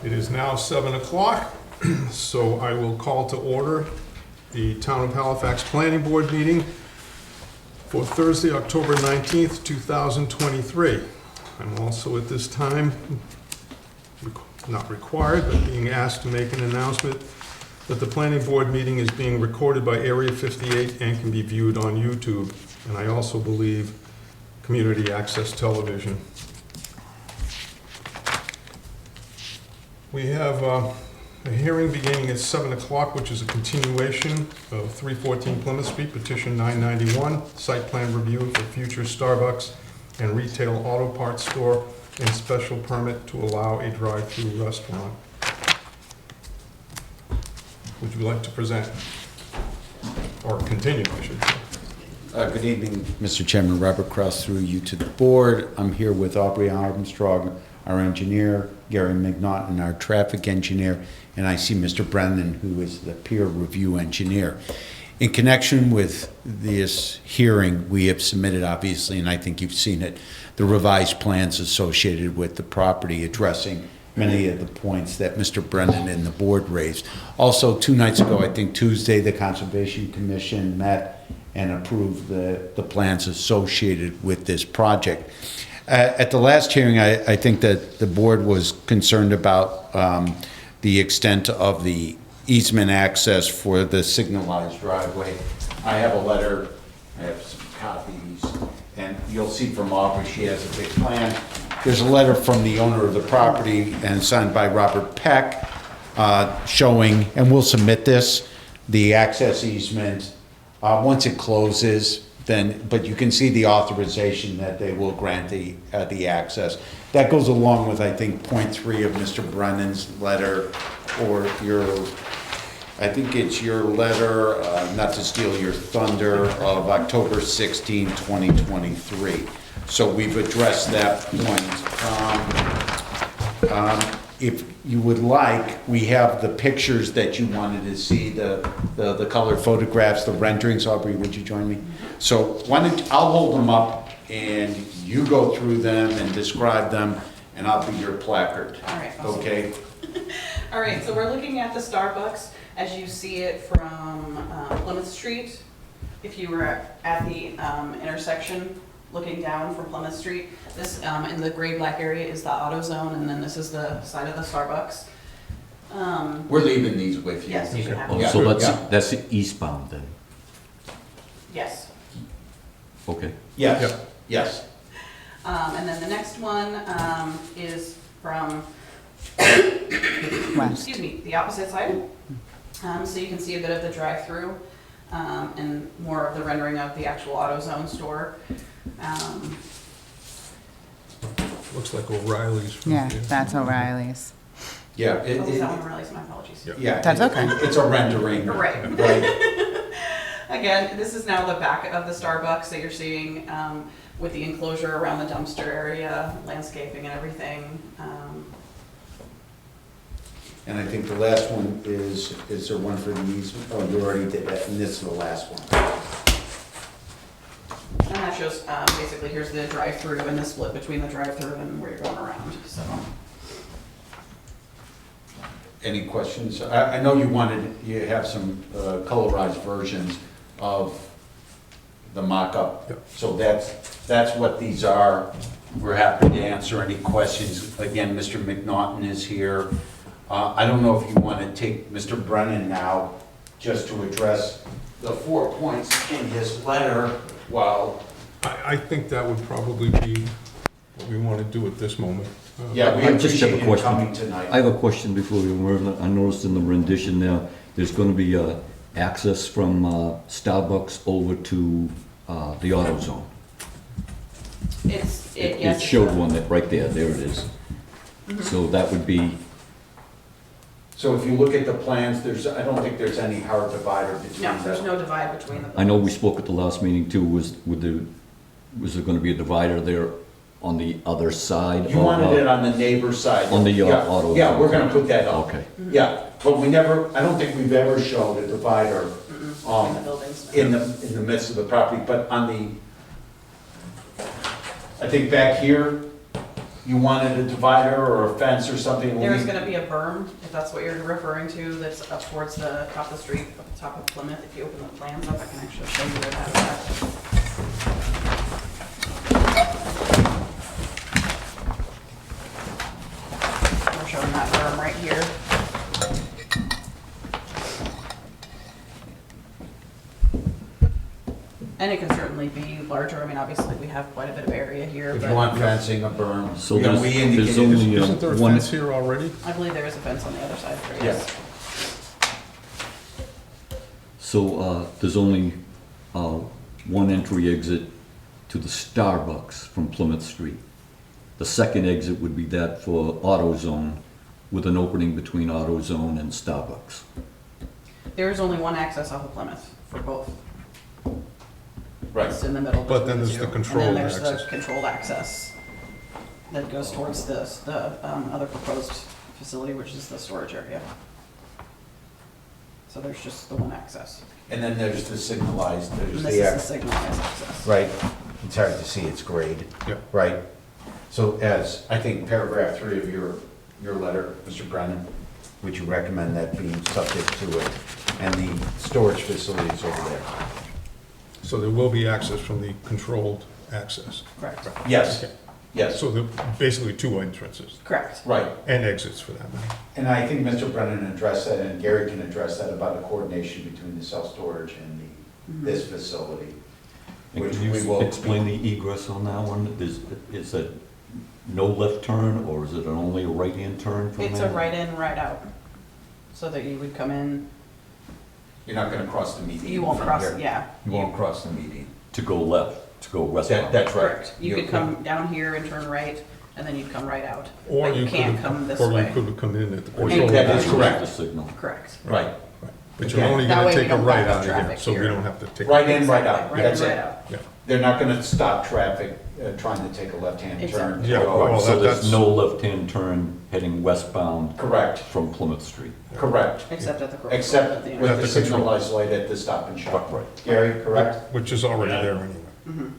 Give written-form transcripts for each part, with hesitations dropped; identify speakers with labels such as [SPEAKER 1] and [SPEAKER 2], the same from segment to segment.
[SPEAKER 1] It is now 7 o'clock, so I will call to order the Town of Halifax Planning Board meeting for Thursday, October 19th, 2023. I'm also at this time, not required, but being asked to make an announcement that the planning board meeting is being recorded by Area 58 and can be viewed on YouTube, and I also believe Community Access Television. We have a hearing beginning at 7 o'clock, which is a continuation of 314 Plymouth Street, petition 991, site plan review for future Starbucks and retail auto parts store, and special permit to allow a drive-through restaurant. Would you like to present? Or continue, I should say.
[SPEAKER 2] Good evening, Mr. Chairman. Robert Cross through you to the board. I'm here with Aubrey Armstrong, our engineer, Gary McNaughton, our traffic engineer, and I see Mr. Brennan, who is the peer review engineer. In connection with this hearing, we have submitted, obviously, and I think you've seen it, the revised plans associated with the property addressing many of the points that Mr. Brennan and the board raised. Also, 2 nights ago, I think Tuesday, the Conservation Commission met and approved the plans associated with this project. At the last hearing, I think that the board was concerned about the extent of the easement access for the signalized driveway. I have a letter, I have some copies, and you'll see from Aubrey, she has a big plan. There's a letter from the owner of the property and signed by Robert Peck showing, and we'll submit this, the access easement. Once it closes, then, but you can see the authorization that they will grant the access. That goes along with, I think, point 3 of Mr. Brennan's letter, or your, I think it's your letter, not to steal your thunder, of October 16, 2023. So we've addressed that point. If you would like, we have the pictures that you wanted to see, the color photographs, the renderings. Aubrey, would you join me? So why don't, I'll hold them up and you go through them and describe them, and I'll be your placard.
[SPEAKER 3] All right. Awesome.
[SPEAKER 2] Okay?
[SPEAKER 3] All right, so we're looking at the Starbucks as you see it from Plymouth Street. If you were at the intersection looking down from Plymouth Street, this in the gray black area is the auto zone, and then this is the side of the Starbucks.
[SPEAKER 2] We're leaving these with you.
[SPEAKER 3] Yes, you can have
[SPEAKER 4] Oh,
[SPEAKER 3] them.
[SPEAKER 4] so
[SPEAKER 2] Yeah.
[SPEAKER 4] that's eastbound then?
[SPEAKER 3] Yes.
[SPEAKER 4] Okay.
[SPEAKER 2] Yes,
[SPEAKER 1] Yep.
[SPEAKER 2] yes.
[SPEAKER 3] And then the next one is from, excuse me, the opposite side. So you can see a bit of the drive-through and more of the rendering of the actual AutoZone store.
[SPEAKER 1] Looks like O'Reilly's from
[SPEAKER 5] Yeah,
[SPEAKER 1] here.
[SPEAKER 5] that's O'Reilly's.
[SPEAKER 2] Yeah.
[SPEAKER 3] Oh, is that one O'Reilly's? My apologies.
[SPEAKER 1] Yeah.
[SPEAKER 2] Yeah.
[SPEAKER 5] That's okay.
[SPEAKER 2] It's a rendering.
[SPEAKER 3] Right.
[SPEAKER 2] Right.
[SPEAKER 3] Again, this is now the back of the Starbucks that you're seeing with the enclosure around the dumpster area, landscaping and everything.
[SPEAKER 2] And I think the last one is there one for the easement? Oh, you already did that, and this is the last one.
[SPEAKER 3] And that shows basically here's the drive-through and the split between the drive-through and where you're going around. So
[SPEAKER 2] Any questions? I know you have some colorized versions of the mock-up.
[SPEAKER 1] Yep.
[SPEAKER 2] So that's what these are. We're happy to answer any questions. Again, Mr. McNaughton is here. I don't know if you want to take Mr. Brennan now, just to address the 4 points in his letter while.
[SPEAKER 1] I think that would probably be what we want to do at this moment.
[SPEAKER 2] Yeah, we
[SPEAKER 4] I just have
[SPEAKER 2] appreciate
[SPEAKER 4] a
[SPEAKER 2] him
[SPEAKER 4] question.
[SPEAKER 2] coming tonight.
[SPEAKER 4] I have a question before we move on. I noticed in the rendition there, there's gonna be access from Starbucks over to the AutoZone.
[SPEAKER 3] yes.
[SPEAKER 4] It showed one that, right there it is. So that would be,
[SPEAKER 2] So if you look at the plans, I don't think there's any hard divider between
[SPEAKER 3] No, there's
[SPEAKER 2] them.
[SPEAKER 3] no divide between the.
[SPEAKER 4] I know we spoke at the last meeting too, was there gonna be a divider there on the other side?
[SPEAKER 2] You wanted it on the neighbor side.
[SPEAKER 4] On the
[SPEAKER 2] Yeah,
[SPEAKER 4] auto.
[SPEAKER 2] Yeah, we're gonna put that up.
[SPEAKER 4] Okay.
[SPEAKER 2] Yeah, but I don't think we've ever showed a divider
[SPEAKER 3] Between the buildings.
[SPEAKER 2] in the midst of the property, but on the, I think back here, You wanted a divider or a fence or something?
[SPEAKER 3] There's gonna be a berm, if that's what you're referring to, that's up towards the top of the street, up the top of Plymouth. If you open the plans up, I can actually show you where that's at. We're showing that berm right here. And it can certainly be larger. I mean, obviously, we have quite a bit of area here,
[SPEAKER 2] If you
[SPEAKER 3] but
[SPEAKER 2] want fencing, a berm.
[SPEAKER 4] So
[SPEAKER 2] Yeah,
[SPEAKER 4] there's,
[SPEAKER 2] we
[SPEAKER 4] there's
[SPEAKER 2] indicated-
[SPEAKER 4] only
[SPEAKER 1] Isn't there a
[SPEAKER 4] one,
[SPEAKER 1] fence here already?
[SPEAKER 3] I believe there is a fence on the other side for you.
[SPEAKER 2] Yes.
[SPEAKER 4] so there's only one entry exit to the Starbucks from Plymouth Street. The second exit would be that for AutoZone, with an opening between AutoZone and Starbucks.
[SPEAKER 3] There is only one access off of Plymouth for both.
[SPEAKER 2] Right.
[SPEAKER 3] It's in the middle.
[SPEAKER 1] But then
[SPEAKER 3] between
[SPEAKER 1] there's the
[SPEAKER 3] two.
[SPEAKER 1] controlled
[SPEAKER 3] And then there's
[SPEAKER 1] access.
[SPEAKER 3] the controlled access that goes towards the other proposed facility, which is the storage area. So there's just the one access.
[SPEAKER 2] And then there's the signalized,
[SPEAKER 3] And
[SPEAKER 2] there's
[SPEAKER 3] this
[SPEAKER 2] the,
[SPEAKER 3] is the signalized access.
[SPEAKER 2] right, it's hard to see, it's grade.
[SPEAKER 1] Yeah.
[SPEAKER 2] Right. So as, I think paragraph 3 of your letter, Mr. Brennan, would you recommend that being subject to it? And the storage facilities over there?
[SPEAKER 1] So there will be access from the controlled access.
[SPEAKER 3] Correct.
[SPEAKER 2] Yes,
[SPEAKER 1] Okay.
[SPEAKER 2] yes,
[SPEAKER 1] So there basically two entrances
[SPEAKER 3] Correct.
[SPEAKER 2] right.
[SPEAKER 1] and exits for that matter.
[SPEAKER 2] And I think Mr. Brennan addressed that, and Gary can address that about the coordination between the self-storage and this facility.
[SPEAKER 4] And
[SPEAKER 2] Which
[SPEAKER 4] can
[SPEAKER 2] we
[SPEAKER 4] you
[SPEAKER 2] will-
[SPEAKER 4] explain the egress on that one? Is it no left turn, or is it only a right-hand turn from there?
[SPEAKER 3] It's a right in, right out. So that you would come in,
[SPEAKER 2] You're not gonna cross the median
[SPEAKER 3] you won't
[SPEAKER 2] from
[SPEAKER 3] cross,
[SPEAKER 2] here.
[SPEAKER 3] yeah.
[SPEAKER 2] You won't cross the median.
[SPEAKER 4] To go left, to go westbound?
[SPEAKER 2] That's right.
[SPEAKER 3] Correct. You could come down here and turn right, and then you'd come right out.
[SPEAKER 1] Or
[SPEAKER 3] But you can't
[SPEAKER 1] could-
[SPEAKER 3] come this
[SPEAKER 1] Or
[SPEAKER 3] way.
[SPEAKER 1] you could come in at the
[SPEAKER 4] Or
[SPEAKER 1] controlled
[SPEAKER 4] you
[SPEAKER 2] That
[SPEAKER 1] access.
[SPEAKER 2] is correct.
[SPEAKER 4] The signal.
[SPEAKER 3] Correct.
[SPEAKER 2] Right.
[SPEAKER 1] Right. But you're
[SPEAKER 2] Okay.
[SPEAKER 1] only
[SPEAKER 3] That
[SPEAKER 1] gonna
[SPEAKER 3] way we
[SPEAKER 1] take a
[SPEAKER 3] don't
[SPEAKER 1] right
[SPEAKER 3] back up
[SPEAKER 1] out of here,
[SPEAKER 3] traffic
[SPEAKER 1] so we
[SPEAKER 3] here.
[SPEAKER 1] don't have to take.
[SPEAKER 2] Right in, right out,
[SPEAKER 3] Exactly,
[SPEAKER 2] that's
[SPEAKER 3] right
[SPEAKER 2] it.
[SPEAKER 3] out.
[SPEAKER 1] Yeah.
[SPEAKER 2] They're not gonna stop traffic trying to take a left-hand turn.
[SPEAKER 3] Exactly.
[SPEAKER 2] to
[SPEAKER 1] Yeah,
[SPEAKER 2] go-
[SPEAKER 1] well,
[SPEAKER 4] So there's
[SPEAKER 1] that's-
[SPEAKER 4] no left-hand turn heading westbound
[SPEAKER 2] Correct,
[SPEAKER 4] from Plymouth Street?
[SPEAKER 2] correct.
[SPEAKER 3] Except at the.
[SPEAKER 2] Except
[SPEAKER 3] at the
[SPEAKER 2] with
[SPEAKER 1] At
[SPEAKER 2] the
[SPEAKER 1] the control.
[SPEAKER 2] signalized light at the stop and shop.
[SPEAKER 4] Right.
[SPEAKER 2] Gary, correct?
[SPEAKER 1] Which is already there anyway.
[SPEAKER 3] Mhm.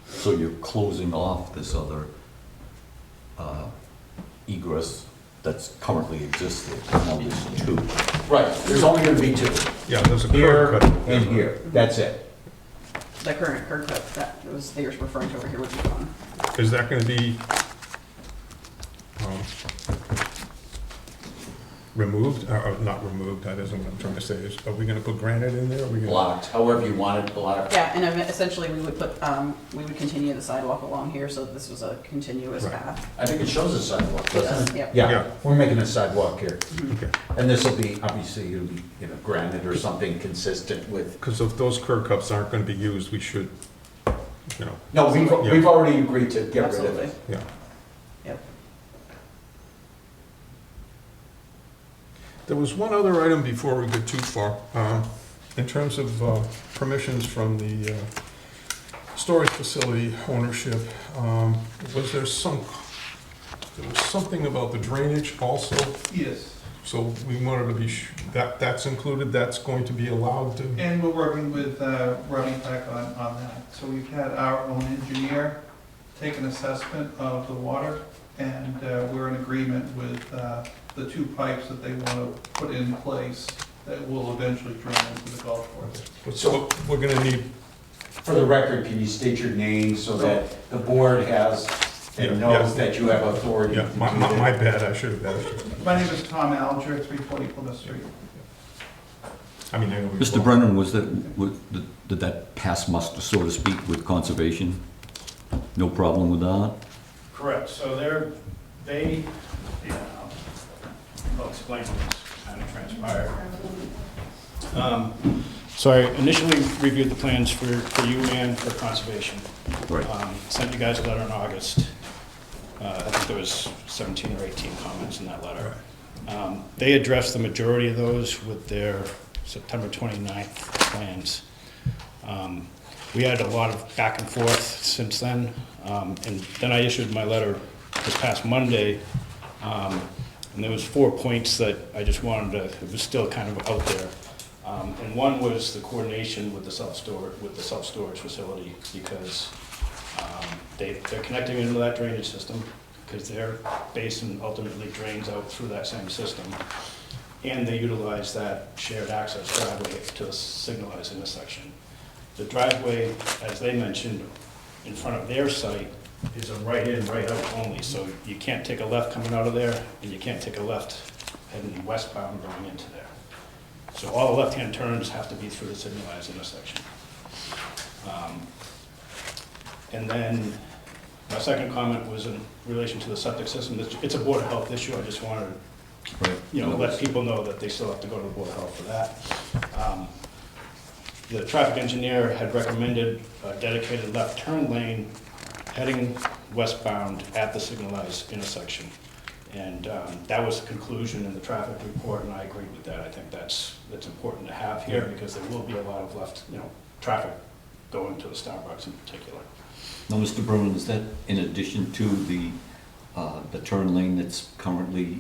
[SPEAKER 4] So you're closing off this other egress that's currently existed, now there's two.
[SPEAKER 2] Right, there's only gonna be 2.
[SPEAKER 1] Yeah, there's a
[SPEAKER 2] Here
[SPEAKER 1] curb cut.
[SPEAKER 2] and here, that's it.
[SPEAKER 3] The current curb cut that was, they were referring to over here would be gone.
[SPEAKER 1] Is that gonna be removed, or not removed, that isn't what I'm trying to say, are we gonna put granite in there? Are we gonna?
[SPEAKER 2] Blocked, however you want it blocked.
[SPEAKER 3] Yeah, and essentially we would put, we would continue the sidewalk along here, so this was a continuous
[SPEAKER 1] Right.
[SPEAKER 3] path.
[SPEAKER 2] I think it shows a sidewalk,
[SPEAKER 3] It does,
[SPEAKER 2] doesn't it?
[SPEAKER 3] yep.
[SPEAKER 2] Yeah,
[SPEAKER 1] Yeah.
[SPEAKER 2] we're making a sidewalk here.
[SPEAKER 1] Okay,
[SPEAKER 2] And this will be, obviously, it'll be, granite or something consistent with.
[SPEAKER 1] because if those curb cuts aren't gonna be used, we should,
[SPEAKER 2] No,
[SPEAKER 3] Absolutely.
[SPEAKER 2] we've already agreed to get rid of
[SPEAKER 3] Absolutely.
[SPEAKER 2] it.
[SPEAKER 1] yeah.
[SPEAKER 3] Yep.
[SPEAKER 1] There was one other item before we get too far. In terms of permissions from the storage facility ownership, there was something about the drainage also?
[SPEAKER 5] Yes,
[SPEAKER 1] So we wanted to be, that's included, that's going to be allowed to?
[SPEAKER 5] and we're working with Running Tech on that. So we've had our own engineer take an assessment of the water, and we're in agreement with the 2 pipes that they want to put in place that will eventually drain into the golf course.
[SPEAKER 1] So we're gonna need,
[SPEAKER 2] For the record, can you state your name so that the board has and
[SPEAKER 1] Yeah,
[SPEAKER 2] knows
[SPEAKER 1] yeah.
[SPEAKER 2] that you have authority to
[SPEAKER 1] yeah,
[SPEAKER 2] do
[SPEAKER 1] my
[SPEAKER 2] that?
[SPEAKER 1] bad, I should have asked.
[SPEAKER 5] My name is Tom Alger, 340 Plymouth Street.
[SPEAKER 1] I mean, I know we.
[SPEAKER 4] Mr. Brennan, did that pass muster, so to speak, with conservation? No problem with that?
[SPEAKER 6] Correct, so I'll explain what's kind of transpired. So I initially reviewed the plans for you and for conservation.
[SPEAKER 4] Right.
[SPEAKER 6] Sent you guys a letter in August. I think there was 17 or 18 comments in that letter. They addressed the majority of those with their September 29th plans. We had a lot of back and forth since then, and then I issued my letter this past Monday, and there was 4 points that I just wanted to, it was still kind of out there. And one was the coordination with the self-storage facility, because They're connecting into that drainage system because their basin ultimately drains out through that same system. And they utilize that shared access driveway to the signalized intersection. The driveway, as they mentioned, in front of their site is a right in, right out only. So you can't take a left coming out of there, and you can't take a left heading westbound going into there. So all the left-hand turns have to be through the signalized intersection. And then my second comment was in relation to the septic system. It's a Board of Health issue. I just wanted to, let people know that they still have to go to the Board of Health for that. The traffic engineer had recommended a dedicated left turn lane heading westbound at the signalized intersection. And that was the conclusion in the traffic report, and I agreed with that. I think that's important to have here because there will be a lot of left, traffic going to the Starbucks in particular.
[SPEAKER 4] Now, Mr. Brennan, is that in addition to the turn lane that's currently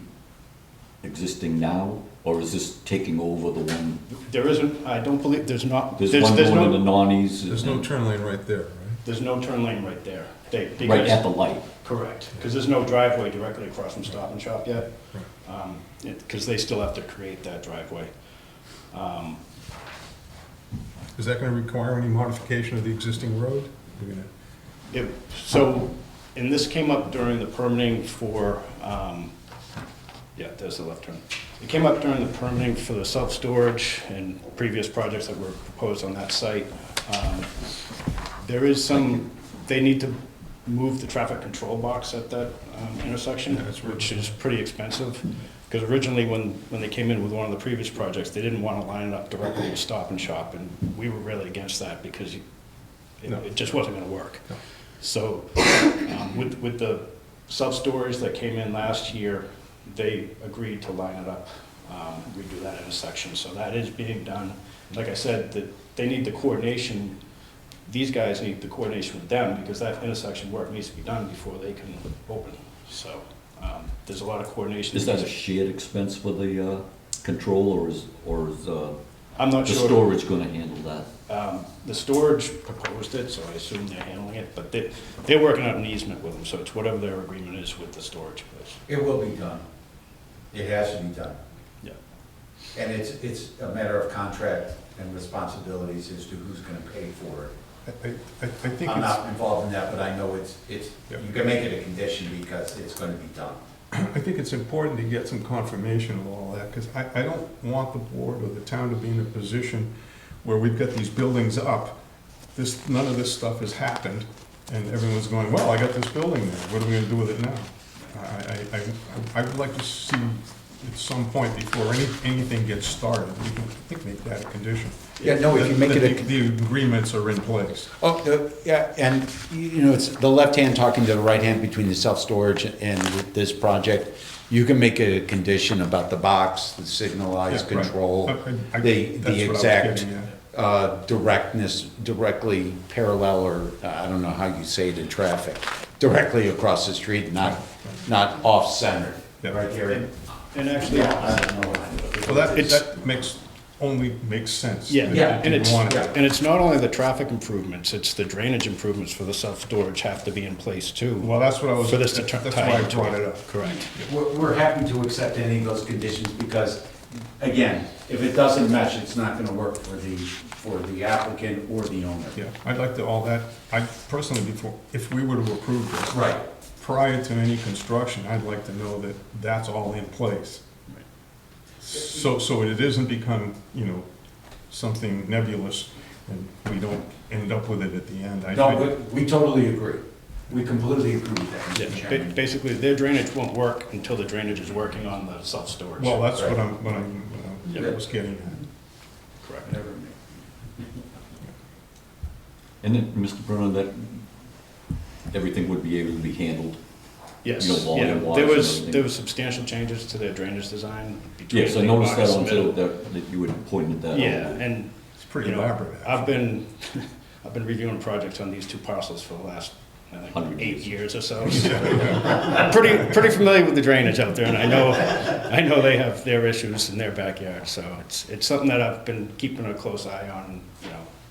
[SPEAKER 4] existing now, or is this taking over the one?
[SPEAKER 6] There isn't, I don't believe, there's not.
[SPEAKER 4] There's one going into Nonnies.
[SPEAKER 1] There's no turn lane right there, right?
[SPEAKER 6] There's no turn lane right there.
[SPEAKER 4] Right at the light.
[SPEAKER 6] Correct, because there's no driveway directly across from Stop and Shop yet, because they still have to create that driveway.
[SPEAKER 1] Is that going to require any modification of the existing road?
[SPEAKER 6] So, and this came up during the permitting for, there's the left turn. It came up during the permitting for the self-storage and previous projects that were proposed on that site. There is some, they need to move the traffic control box at that intersection, which is pretty expensive. Because originally, when they came in with one of the previous projects, they didn't want to line it up directly with Stop and Shop, and we were really against that because it just wasn't going to work.
[SPEAKER 1] No.
[SPEAKER 6] So with the self-storage that came in last year, they agreed to line it up, redo that intersection. So that is being done. Like I said, that they need the coordination. These guys need the coordination with them because that intersection work needs to be done before they can open. So there's a lot of coordination.
[SPEAKER 4] Is that a shared expense for the control, or is
[SPEAKER 6] I'm not
[SPEAKER 4] the
[SPEAKER 6] sure.
[SPEAKER 4] storage going to handle that?
[SPEAKER 6] The storage proposed it, so I assume they're handling it, but they're working out an easement with them, so it's whatever their agreement is with the storage place.
[SPEAKER 2] It will be done. It has to be done.
[SPEAKER 6] Yeah.
[SPEAKER 2] And it's a matter of contract and responsibilities as to who's gonna pay for it.
[SPEAKER 1] I think
[SPEAKER 2] I'm
[SPEAKER 1] it's,
[SPEAKER 2] not involved in that, but I know it's,
[SPEAKER 1] Yeah.
[SPEAKER 2] you can make it a condition because it's gonna be done.
[SPEAKER 1] I think it's important to get some confirmation of all that, because I don't want the board or the town to be in a position where we've got these buildings up, none of this stuff has happened, and everyone's going, well, I got this building there, what are we gonna do with it now? I would like to see at some point before anything gets started, we can, I think, make that a condition.
[SPEAKER 2] Yeah, no, if you make
[SPEAKER 1] That
[SPEAKER 2] it a.
[SPEAKER 1] the agreements are in place.
[SPEAKER 2] Oh, yeah, and, it's the left hand talking to the right hand between the self-storage and with this project. You can make a condition about the box, the signalized
[SPEAKER 1] Yeah, right.
[SPEAKER 2] control,
[SPEAKER 1] I-
[SPEAKER 2] the
[SPEAKER 1] that's what I was
[SPEAKER 2] exact
[SPEAKER 1] getting at.
[SPEAKER 2] directly parallel, or I don't know how you say it in traffic, directly across the street, not off-centered.
[SPEAKER 1] Yeah.
[SPEAKER 2] Right, Gary?
[SPEAKER 6] And actually,
[SPEAKER 2] I don't know.
[SPEAKER 1] Well, that only makes sense.
[SPEAKER 6] yeah,
[SPEAKER 2] Yeah.
[SPEAKER 6] and
[SPEAKER 2] Yeah.
[SPEAKER 6] it's not only the traffic improvements, it's the drainage improvements for the self-storage have to be in place too.
[SPEAKER 1] Well, that's what I was,
[SPEAKER 6] For this to
[SPEAKER 1] that's
[SPEAKER 6] tie
[SPEAKER 1] why I
[SPEAKER 6] into
[SPEAKER 1] brought
[SPEAKER 6] it.
[SPEAKER 1] it up.
[SPEAKER 6] Correct.
[SPEAKER 2] We're happy to accept any of those conditions because, again, if it doesn't match, it's not gonna work for the applicant or the owner.
[SPEAKER 1] Yeah, I'd like to, all that, I personally, if we were to approve this.
[SPEAKER 2] Right.
[SPEAKER 1] Prior to any construction, I'd like to know that that's all in place. So it doesn't become, something nebulous and we don't end up with it at the end.
[SPEAKER 2] No, we totally agree. We completely agree with that, Mr.
[SPEAKER 6] Yeah,
[SPEAKER 2] Chairman.
[SPEAKER 6] basically, their drainage won't work until the drainage is working on the self-storage.
[SPEAKER 1] Well, that's what
[SPEAKER 2] Right.
[SPEAKER 1] I was getting at.
[SPEAKER 6] Correct.
[SPEAKER 2] Never mind.
[SPEAKER 4] And then, Mr. Brennan, that everything would be able to be handled?
[SPEAKER 6] Yes,
[SPEAKER 4] volume
[SPEAKER 6] yeah,
[SPEAKER 4] wise and everything.
[SPEAKER 6] there was substantial changes to their drainage design. between
[SPEAKER 4] Yes, I
[SPEAKER 6] the
[SPEAKER 4] noticed that
[SPEAKER 6] August
[SPEAKER 4] on
[SPEAKER 6] middle.
[SPEAKER 4] that you had pointed that out.
[SPEAKER 6] Yeah, and,
[SPEAKER 1] It's pretty
[SPEAKER 6] you know,
[SPEAKER 1] elaborate.
[SPEAKER 6] I've been reviewing projects on these two parcels for the last, I think,
[SPEAKER 4] 100
[SPEAKER 6] 8
[SPEAKER 4] years.
[SPEAKER 6] years or so. So I'm pretty familiar with the drainage out there, and I know they have their issues in their backyard, so it's something that I've been keeping a close eye on, and,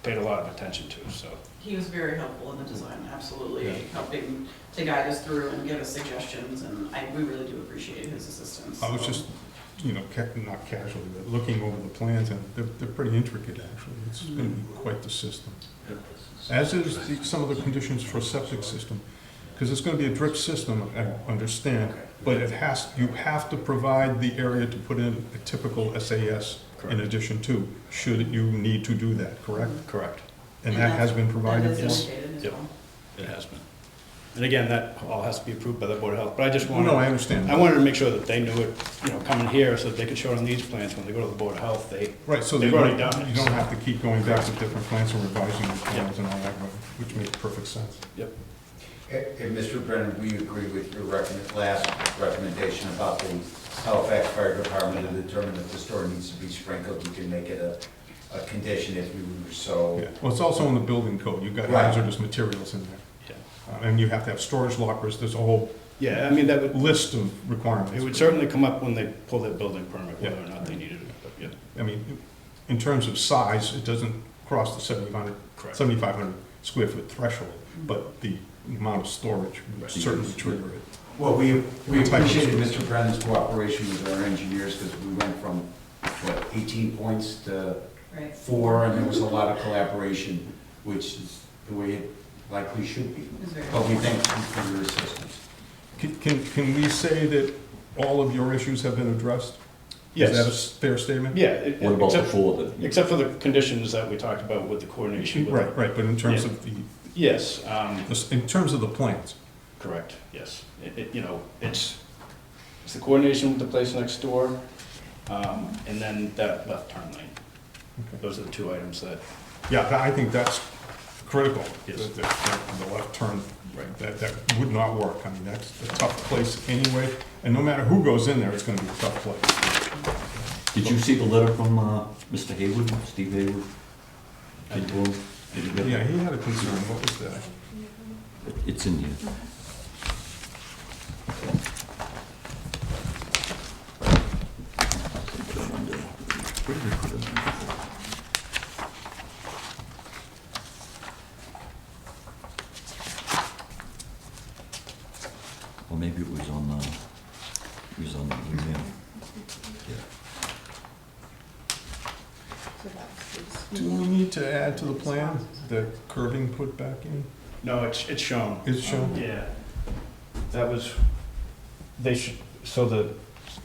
[SPEAKER 6] paid a lot of attention to, so.
[SPEAKER 3] He was very helpful in the design, absolutely,
[SPEAKER 1] Yeah.
[SPEAKER 3] helping to guide us through and give us suggestions, and we really do appreciate his assistance.
[SPEAKER 1] I was just, not casually, but looking over the plans, and they're pretty intricate, actually. It's going to be quite the system. As is some of the conditions for a septic system, because it's going to be a drip system, I understand, but you have to provide the area to put in a typical SAS in addition to, should you need to do that, correct?
[SPEAKER 6] Correct.
[SPEAKER 1] And that has been provided
[SPEAKER 3] That
[SPEAKER 1] for?
[SPEAKER 3] is indicated as
[SPEAKER 6] Yep.
[SPEAKER 3] well.
[SPEAKER 6] It has been. And again, that all has to be approved by the Board of Health, but I just
[SPEAKER 1] Well, no, I
[SPEAKER 6] wanted,
[SPEAKER 1] understand.
[SPEAKER 6] I wanted to make sure that they knew it, coming here, so that they could show it on these plans when they go to the Board of Health,
[SPEAKER 1] Right, so
[SPEAKER 6] they've
[SPEAKER 1] that
[SPEAKER 6] already done it.
[SPEAKER 1] you don't have to keep going back to different plans and revising the plans and all that, which makes perfect sense.
[SPEAKER 2] And Mr. Brennan, we agree with your last recommendation about the Halifax Fire Department to determine if the store needs to be sprinkled. You can make it a condition if we were so.
[SPEAKER 1] Yeah. Well, it's also in the building code. You've got
[SPEAKER 2] Right.
[SPEAKER 1] hazardous materials in there.
[SPEAKER 6] Yeah.
[SPEAKER 1] And you have to have storage lockers. There's a whole
[SPEAKER 6] Yeah, I mean, that would,
[SPEAKER 1] list of requirements.
[SPEAKER 6] it would certainly come up when they pull their building permit, whether or not they needed it, but yeah.
[SPEAKER 1] I mean, in terms of size, it doesn't cross the 7,500 square foot threshold, but the amount of storage would
[SPEAKER 6] Right.
[SPEAKER 1] certainly trigger it.
[SPEAKER 2] Well, we
[SPEAKER 1] Type of
[SPEAKER 2] appreciated
[SPEAKER 1] store.
[SPEAKER 2] Mr. Brennan's cooperation with our engineers because we went from, 18 points to
[SPEAKER 3] Right.
[SPEAKER 2] 4, and there was a lot of collaboration, which is the way it likely should be.
[SPEAKER 3] It was very
[SPEAKER 2] But we
[SPEAKER 3] helpful.
[SPEAKER 2] thank you for your assistance.
[SPEAKER 1] Can we say that all of your issues have been addressed?
[SPEAKER 6] Yes.
[SPEAKER 1] Is that a fair statement?
[SPEAKER 6] Yeah.
[SPEAKER 4] What about the
[SPEAKER 6] except-
[SPEAKER 4] four that?
[SPEAKER 6] Except for the conditions that we talked about with the coordination with.
[SPEAKER 1] Right, right, but in terms
[SPEAKER 6] Yeah.
[SPEAKER 1] of
[SPEAKER 6] Yes,
[SPEAKER 1] in terms of the plans,
[SPEAKER 6] correct, yes. It's the coordination with the place next door, and then that left turn lane.
[SPEAKER 1] Okay.
[SPEAKER 6] Those are the two items that,
[SPEAKER 1] yeah, I think that's critical.
[SPEAKER 6] Yes.
[SPEAKER 1] The left turn,
[SPEAKER 6] right,
[SPEAKER 1] that would not work. I mean, that's a tough place anyway, and no matter who goes in there, it's gonna be a tough place.
[SPEAKER 4] Did you see the letter from Mr. Hayward, Steve Hayward?
[SPEAKER 6] I did.
[SPEAKER 4] Did you get
[SPEAKER 1] Yeah,
[SPEAKER 4] it?
[SPEAKER 1] he had a concern. What was that?
[SPEAKER 4] It's in here. Where did I put it? Or maybe it was on the email. Yeah.
[SPEAKER 1] Do we need to add to the plan the curbing put back in?
[SPEAKER 6] No, it's shown.
[SPEAKER 1] Is shown?
[SPEAKER 6] Yeah. That was, so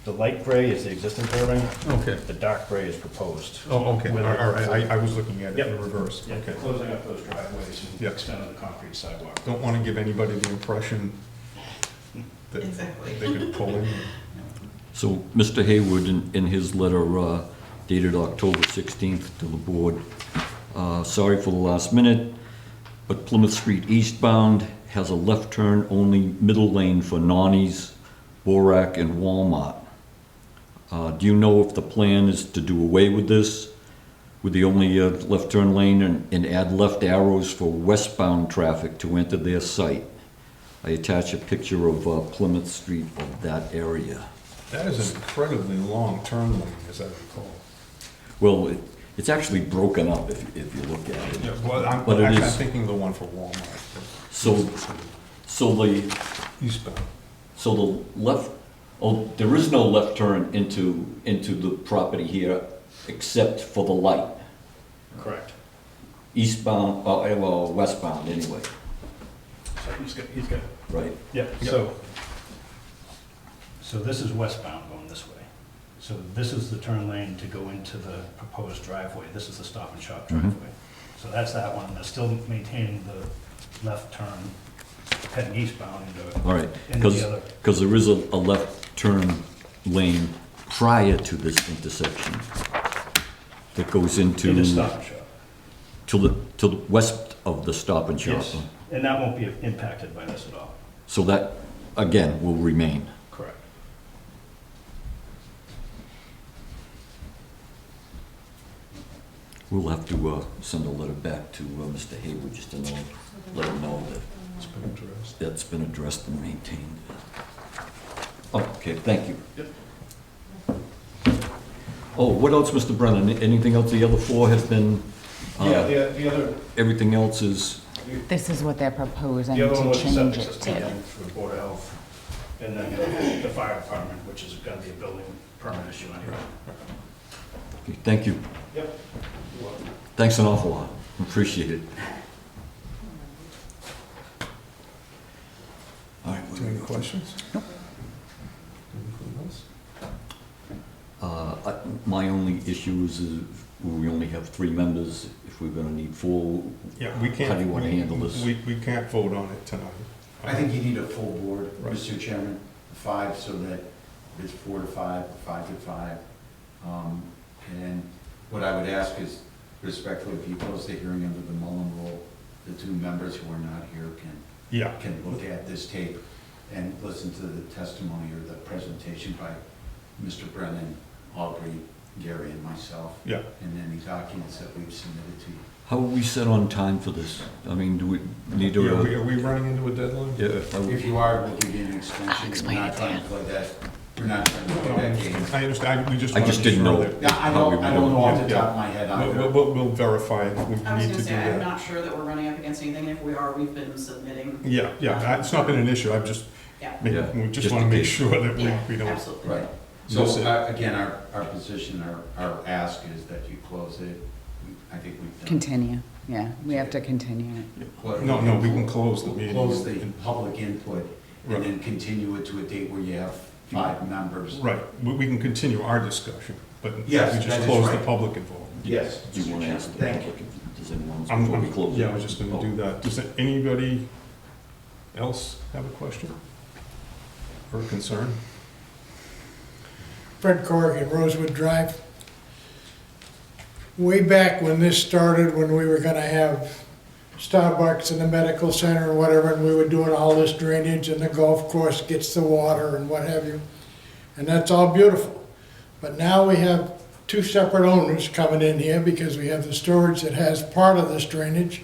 [SPEAKER 6] the light gray is the existing curbing,
[SPEAKER 1] Okay.
[SPEAKER 6] the dark gray is proposed.
[SPEAKER 1] Oh, okay, all
[SPEAKER 6] With-
[SPEAKER 1] right, I was looking at it in
[SPEAKER 6] Yep.
[SPEAKER 1] reverse.
[SPEAKER 6] Yeah,
[SPEAKER 1] Okay.
[SPEAKER 6] closing up those driveways and
[SPEAKER 1] Yep.
[SPEAKER 6] extending the concrete sidewalk.
[SPEAKER 1] Don't want to give anybody the impression that
[SPEAKER 3] Exactly.
[SPEAKER 1] they could pull in.
[SPEAKER 4] So, Mr. Hayward, in his letter dated October 16th to the board, sorry for the last minute, but Plymouth Street eastbound has a left turn only middle lane for Nonnie's, Borac, and Walmart. Do you know if the plan is to do away with this, with the only left turn lane, and add left arrows for westbound traffic to enter their site? I attach a picture of Plymouth Street of that area.
[SPEAKER 1] That is an incredibly long turn lane, as I recall.
[SPEAKER 4] Well, it's actually broken up if you look at it.
[SPEAKER 1] Yeah, well,
[SPEAKER 4] But it
[SPEAKER 1] I'm
[SPEAKER 4] is-
[SPEAKER 1] thinking the one for Walmart,
[SPEAKER 4] So the,
[SPEAKER 1] eastbound.
[SPEAKER 4] so the left, there is no left turn into the property here except for the light.
[SPEAKER 6] Correct.
[SPEAKER 4] Eastbound, well, westbound anyway,
[SPEAKER 6] So he's got,
[SPEAKER 4] right?
[SPEAKER 6] yeah,
[SPEAKER 1] Yeah.
[SPEAKER 6] so this is westbound going this way. So this is the turn lane to go into the proposed driveway. This is the Stop and Shop
[SPEAKER 4] Mhm.
[SPEAKER 6] driveway. So that's that one. They're still maintaining the left turn heading eastbound
[SPEAKER 4] All right,
[SPEAKER 6] into the other.
[SPEAKER 4] because there is a left turn lane prior to this intersection that goes into.
[SPEAKER 6] In the Stop and Shop.
[SPEAKER 4] To the west of the Stop and Shop.
[SPEAKER 6] Yes, and that won't be impacted by this at all.
[SPEAKER 4] So that, again, will remain.
[SPEAKER 6] Correct.
[SPEAKER 4] We'll have to send a letter back to Mr. Hayward just to let him know that
[SPEAKER 1] It's been addressed.
[SPEAKER 4] that's been addressed and maintained. Oh, okay, thank you.
[SPEAKER 6] Yep.
[SPEAKER 4] Oh, what else, Mr. Brennan? Anything else? The other four have been,
[SPEAKER 6] Yeah, the other,
[SPEAKER 4] everything else is,
[SPEAKER 7] This is what they're proposing
[SPEAKER 6] The other one
[SPEAKER 7] to
[SPEAKER 6] was the
[SPEAKER 7] change
[SPEAKER 6] septic
[SPEAKER 7] it
[SPEAKER 6] system
[SPEAKER 7] to.
[SPEAKER 6] again for the Board of Health, and then the fire department, which is gonna be a building permit issue anyway.
[SPEAKER 4] Okay, thank you.
[SPEAKER 6] Yep. You're welcome.
[SPEAKER 4] Thanks an awful lot. Appreciate it. All right.
[SPEAKER 1] Do you have any questions?
[SPEAKER 7] Nope.
[SPEAKER 1] Anything else?
[SPEAKER 4] My only issue is we only have 3 members. If we're gonna need 4,
[SPEAKER 1] Yeah, we can't.
[SPEAKER 4] How do you wanna handle this?
[SPEAKER 1] We can't vote on it tonight.
[SPEAKER 2] I think you need a full board,
[SPEAKER 1] Right.
[SPEAKER 2] Mr. Chairman, 5, so that it's 4 to 5, 5 to 5. And what I would ask is respectfully, if you close the hearing under the Mullen rule, the 2 members who are not here
[SPEAKER 1] Yeah,
[SPEAKER 2] can look at this tape and listen to the testimony or the presentation by Mr. Brennan, Aubrey, Gary, and myself,
[SPEAKER 1] yeah.
[SPEAKER 2] and any documents that we've submitted to you.
[SPEAKER 4] how are we set on time for this? I mean, do we need to?
[SPEAKER 1] Are we running into a deadline?
[SPEAKER 4] Yeah.
[SPEAKER 2] If you are, we'll give you an extension.
[SPEAKER 7] I'll explain
[SPEAKER 2] We're not
[SPEAKER 7] it
[SPEAKER 2] trying
[SPEAKER 7] then.
[SPEAKER 2] to play that, we're not trying to
[SPEAKER 1] No,
[SPEAKER 2] play that game.
[SPEAKER 1] I understand, we just
[SPEAKER 4] I
[SPEAKER 1] wanted
[SPEAKER 4] just
[SPEAKER 1] to
[SPEAKER 4] didn't
[SPEAKER 1] show
[SPEAKER 4] know.
[SPEAKER 1] that-
[SPEAKER 2] Yeah, I don't know off the top of my head either.
[SPEAKER 1] We'll verify if we
[SPEAKER 3] I was
[SPEAKER 1] need
[SPEAKER 3] gonna
[SPEAKER 1] to do
[SPEAKER 3] say, I'm
[SPEAKER 1] that.
[SPEAKER 3] not sure that we're running up against anything, if we are, we've been submitting.
[SPEAKER 1] Yeah, it's not been an issue, I've just,
[SPEAKER 3] Yeah,
[SPEAKER 4] Yeah,
[SPEAKER 1] we just
[SPEAKER 4] just
[SPEAKER 1] want to
[SPEAKER 4] in
[SPEAKER 1] make
[SPEAKER 4] case.
[SPEAKER 1] sure that
[SPEAKER 3] yeah,
[SPEAKER 1] we don't.
[SPEAKER 3] absolutely.
[SPEAKER 2] Right. So,
[SPEAKER 1] That's it.
[SPEAKER 2] again, our position, our ask is that you close it. I think we've done.
[SPEAKER 7] Continue, yeah, we have to continue it.
[SPEAKER 2] What-
[SPEAKER 1] No, we can close the meeting.
[SPEAKER 2] Close the public input
[SPEAKER 1] Right.
[SPEAKER 2] and then continue it to a date where you have 5 members.
[SPEAKER 1] Right, we can continue our discussion, but we
[SPEAKER 2] Yes, that
[SPEAKER 1] just
[SPEAKER 2] is
[SPEAKER 1] close the
[SPEAKER 2] right.
[SPEAKER 1] public involvement.
[SPEAKER 2] Yes.
[SPEAKER 4] Do you want to ask the
[SPEAKER 2] Thank you.
[SPEAKER 4] public if there's anyone else
[SPEAKER 1] I'm-
[SPEAKER 4] before we close?
[SPEAKER 1] Yeah,
[SPEAKER 4] it?
[SPEAKER 1] I was just going to
[SPEAKER 4] Oh.
[SPEAKER 1] do that. Does anybody else have a question or a concern?
[SPEAKER 8] Fred Corrigan, Rosewood Drive. Way back when this started, when we were gonna have Starbucks and the medical center and whatever, and we were doing all this drainage and the golf course gets the water and what have you. And that's all beautiful. But now we have 2 separate owners coming in here because we have the storage that has part of this drainage.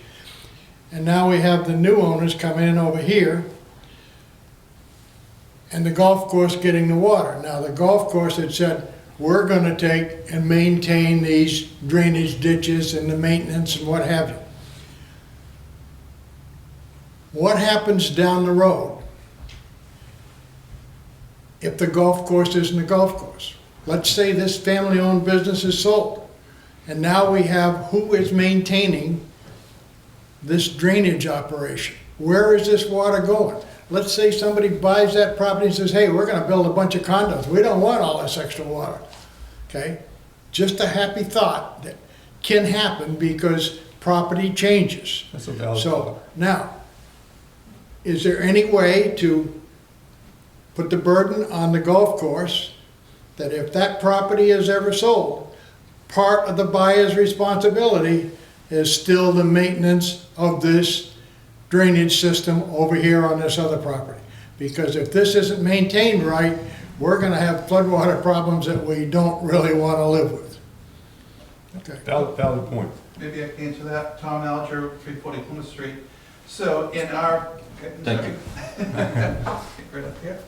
[SPEAKER 8] And now we have the new owners coming in over here and the golf course getting the water. Now, the golf course had said, we're gonna take and maintain these drainage ditches and the maintenance and what have you. What happens down the road if the golf course isn't a golf course? Let's say this family-owned business is sold, and now we have who is maintaining this drainage operation? Where is this water going? Let's say somebody buys that property and says, hey, we're gonna build a bunch of condos. We don't want all this extra water, okay? Just a happy thought that can happen because property changes.
[SPEAKER 1] That's a valid
[SPEAKER 8] So,
[SPEAKER 1] thought.
[SPEAKER 8] now, is there any way to put the burden on the golf course that if that property is ever sold, part of the buyer's responsibility is still the maintenance of this drainage system over here on this other property? Because if this isn't maintained right, we're gonna have floodwater problems that we don't really wanna live with. Okay.
[SPEAKER 1] Valid point.
[SPEAKER 5] Maybe I can answer that. Tom Alger, 340 Plymouth Street. So in our.
[SPEAKER 4] Thank you.
[SPEAKER 5] Right up here.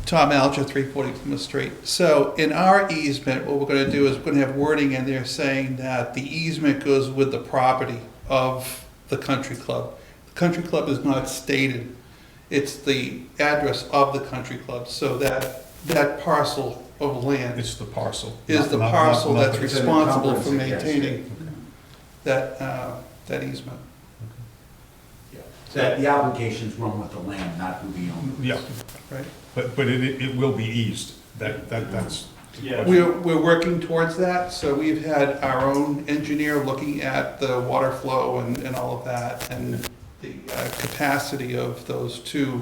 [SPEAKER 5] Tom Alger, 340 Plymouth Street. So in our easement, what we're gonna do is we're gonna have wording in there saying that the easement goes with the property of the country club. The country club is not stated. It's the address of the country club. So that parcel of land
[SPEAKER 1] It's the parcel.
[SPEAKER 5] is the
[SPEAKER 1] not-
[SPEAKER 5] parcel
[SPEAKER 1] not
[SPEAKER 5] that's
[SPEAKER 1] the-
[SPEAKER 2] It's an
[SPEAKER 5] responsible for
[SPEAKER 2] encumbrance against it.
[SPEAKER 5] maintaining that easement.
[SPEAKER 2] That the obligations run with the land, not who we own.
[SPEAKER 1] Yeah,
[SPEAKER 5] Right.
[SPEAKER 1] but it will be eased. That's.
[SPEAKER 6] Yeah.
[SPEAKER 5] We're working towards that, so we've had our own engineer looking at the water flow and all of that, and the capacity of those 2